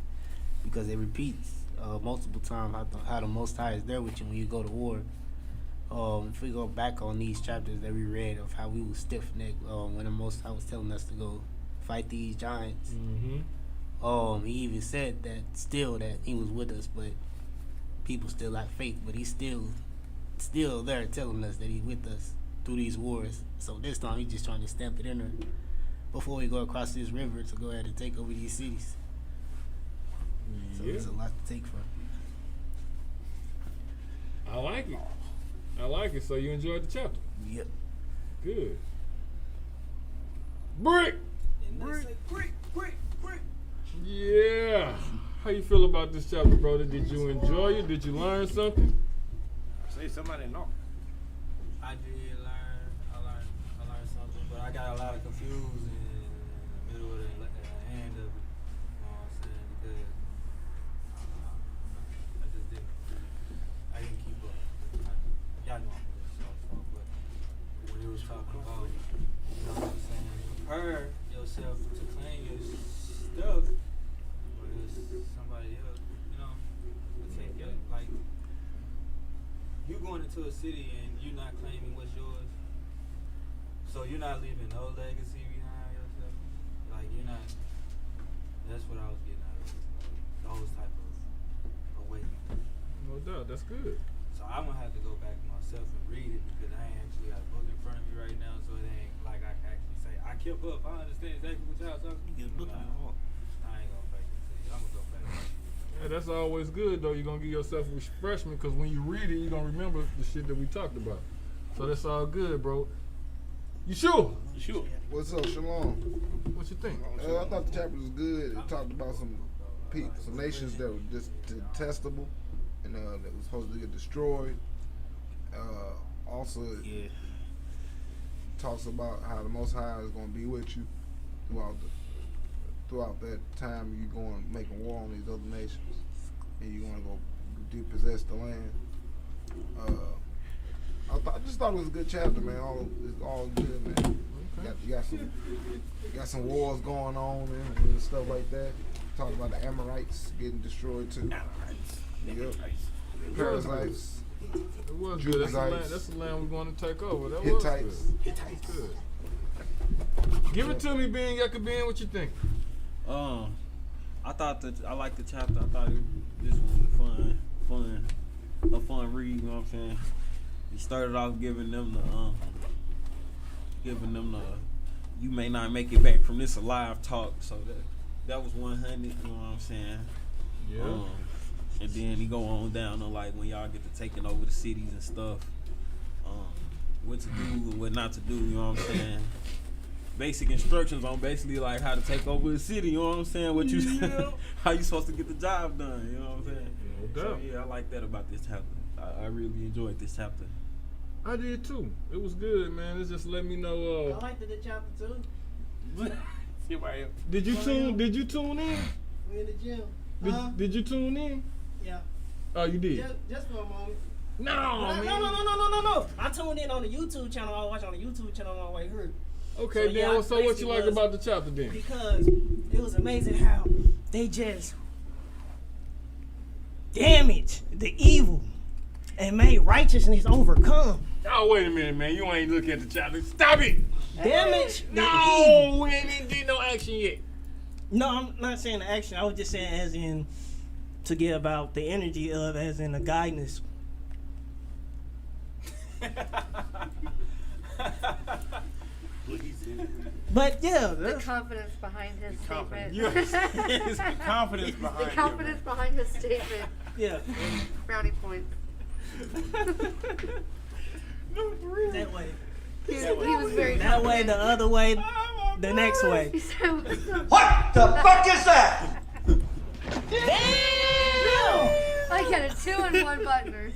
because it repeats multiple times how the Most High is there with you when you go to war. If we go back on these chapters that we read of how we was stiff-necked when the Most High was telling us to go fight these giants. Mm-hmm. He even said that he was with us, but people still lack faith. But he's still there telling us that he's with us through these wars. So this time he's just trying to stamp it in her before we go across this river to go ahead and take over these cities. So there's a lot to take from. I like it. I like it. So you enjoyed the chapter? Yep. Good. Brick. Yeah. How you feel about this chapter, brother? Did you enjoy it? Did you learn something? Say somebody know. I did learn. I learned something, but I got a lot of confused in the middle of the end of it. You know what I'm saying? Because I just didn't keep up. Y'all know I'm a little slow, but when it was talking about, you know what I'm saying, prepare yourself to claim your stuff, but it's somebody else, you know, to take your, like, you going into a city and you're not claiming what's yours, so you're not leaving no legacy behind yourself. Like, you're not. That's what I was getting out of it. Those type of awakening. No doubt. That's good. So I'm gonna have to go back myself and read it, because I ain't actually got a book in front of me right now, so it ain't like I can actually say I kept up. I understand exactly what y'all talking. You get a book in your heart. I ain't gonna fake it to you. I'm gonna go back. Yeah, that's always good though. You're gonna give yourself a refreshment, because when you read it, you're gonna remember the shit that we talked about. So that's all good, bro. You sure? Sure. What's up, Shalom? What you think? I thought the chapter was good. It talked about some nations that were just detestable and that was supposed to get destroyed. Also, it talks about how the Most High is going to be with you throughout that time you're going to make a war on these other nations, and you're going to go depossess the land. I just thought it was a good chapter, man. It's all good, man. You got some wars going on and stuff like that. Talk about the Amorites getting destroyed too. Yep. Parasites. It was good. That's the land we're going to take over. That Hittites. was good. Give it to me, Ben Yakabin. What you think? I thought that I liked the chapter. I thought this was a fun read. You know what I'm saying? He started off giving them the you may not make it back from this alive talk. So that was 100. You know what I'm saying? Yeah. And then he go on down to like when y'all get to taking over the cities and stuff. What to do and what not to do. You know what I'm saying? basic instructions on basically like how to take over the city. You know what I'm saying? What you how you supposed to get the job done? You know what I'm saying? No doubt. So yeah, I like that about this chapter. I really enjoyed this chapter. I did too. It was good, man. It's just let me know. I liked the chapter too. Did you tune in? We in the gym. Did you tune in? Yeah. Oh, you did. Just for a moment. No. I tuned in on the YouTube channel. I was watching on the YouTube channel on my way here. Okay, then. So what you like about the chapter then? Because it was amazing how they just damaged the evil and made righteousness overcome. Oh, wait a minute, man. You ain't looking at the chapter. Stop it. Damage the No, evil. we ain't even did no action yet. No, I'm not saying the action. I was just saying as in to give out the energy of as in the guidance. But yeah, The confidence behind his statement. Yes. Confidence behind The confidence behind his statement. Yeah. Brownie points. That way. He was very that way, the other way, the next way. He said, What the fuck is that? Damn! I got a 2-in-1 buttoner.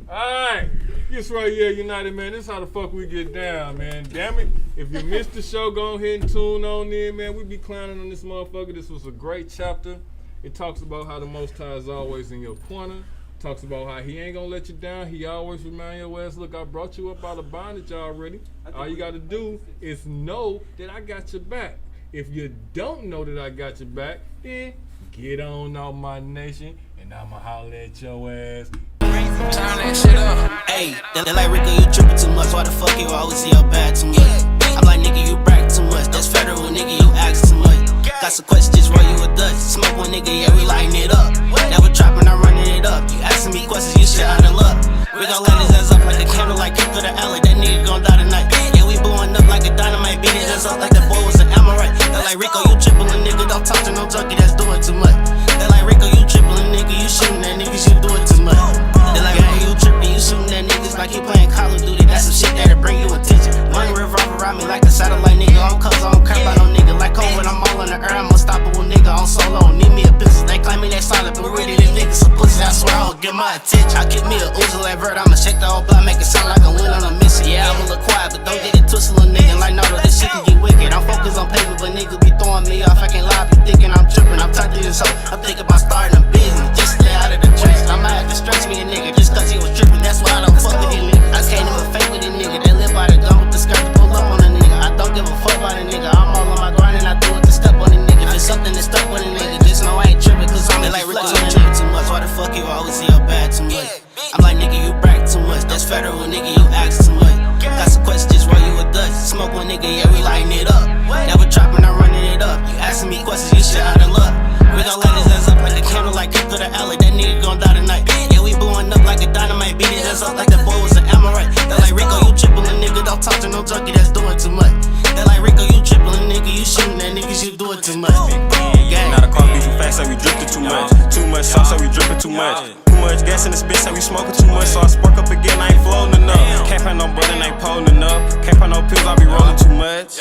Alright. This right here, United, man. This how the fuck we get down, man. Damn it. If you missed the show, go ahead and tune on in, man. We be clowning on this motherfucker. This was a great chapter. It talks about how the Most High is always in your corner. Talks about how he ain't gonna let you down. He always remind your ass, look, I brought you up out of bondage already. All you gotta do is know that I got your back. If you don't know that I got your back, then get on out my nation and I'ma holler at your ass. Turn that shit up. Hey, they like Rico, you tripping too much. Why the fuck you always see your bad too much? I'm like, nigga, you brag too much. That's federal, nigga, you ask too much. Got some questions, roll you a Dutch. Smoke one nigga, yeah, we lighting it up. Never trapping, I'm running it up. You asking me questions, you shit out of luck. We gon' light his ass up like a candle, like kick through the alley. That nigga gon' die tonight. Yeah, we blowing up like a dynamite. Beat his ass up like the boy was an Amorite. They like Rico, you tripping, nigga. Don't talk to no junkie that's doing too much. They like Rico, you tripping, nigga. You shooting at niggas, you doing too much. They like Rico, you tripping, you shooting at niggas like you playing Call of Duty. That's some shit that'll bring you attention. One revolver around me like a satellite nigga. On cuz I don't care about no nigga. Like COVID, I'm all in the air. I'm unstoppable nigga. On solo, don't need me a pistol. They claim me they solid, but really these niggas some pussy. I swear I don't get my attention. I get me a Uzi like Vert. I'ma shake the whole block, make it sound like I went on a mission. Yeah, I'm a little quiet, but don't get it twisted, little nigga. Like no, this shit can get wicked. I'm focused on paper, but niggas be throwing me off. I can't lie, be thinking I'm tripping. I'm tight to this hoe. I'm thinking about starting a business. Just stay out of the trenches. I might have to stretch me a nigga just cause he was tripping. That's why I don't fuck with these niggas. I can't even fake with these niggas. They live by the gun with the skirt to pull up on a nigga. I don't give a fuck about a nigga. I'm all on my grind and I do it to step on a nigga. If it's something that's stuck with a nigga, just know I ain't tripping. Cause I'm like Rico, you tripping too much. Why the fuck you always see your bad too much? I'm like, nigga, you brag too much. That's federal, nigga, you ask too much. Got some questions, roll you a Dutch. Smoke one nigga, yeah, we lighting it up. Never trapping, I'm running it up. You asking me questions, you shit out of luck. We gon' light his ass up like a candle, like kick through the alley. That nigga gon' die tonight. Yeah, we blowing up like a dynamite. Beat his ass up like the boy was an Amorite. They like Rico, you tripping, nigga. Don't talk to no junkie that's doing too much. They like Rico, you tripping, nigga. You shooting at niggas, you doing too much. Now the car beat too fast, so we drifting too much. Too much sauce, so we dripping too much. Too much gas in the spit, so we smoking too much. So I spark up again, I ain't floating enough. Can't find no brother, ain't pulling enough. Can't find no pills, I be rolling too much.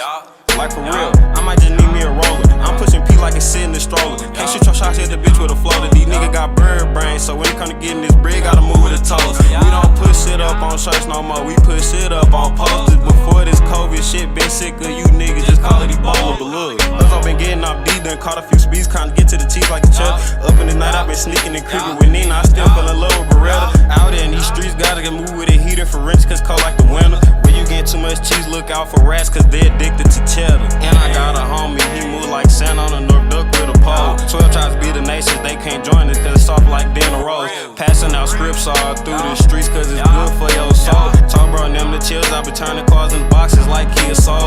Like for real, I might just need me a roller. I'm pushing P like it's sitting in the stroller. Can't shoot your shots, hit the bitch with a floater. These niggas got bird brains, so when it come to getting this bread, gotta move with the toes. We don't put shit up on shirts no more, we put shit up on posters. Before this COVID shit, been sick of you niggas, just call it Ebola. But look, I've been getting off D, done caught a few speeds, kinda get to the cheese like a chuck. Up in the night, I've been sneaking and creeping with Nina, I still fell in love with Beretta. Out in these streets, gotta get moved with a heater for rents, cause cold like the winter. Where you get too much cheese, look out for rats, cause they addicted to cheddar. And I got a homie, he move like sand on a North Duck with a pole. 12 tries to be the nations, they can't join us cause it's soft like Dana Rose. Passing out scripts all through the streets cause it's good for your soul. Talk bro, them the chills, I be turning cars in boxes like Kia Soul.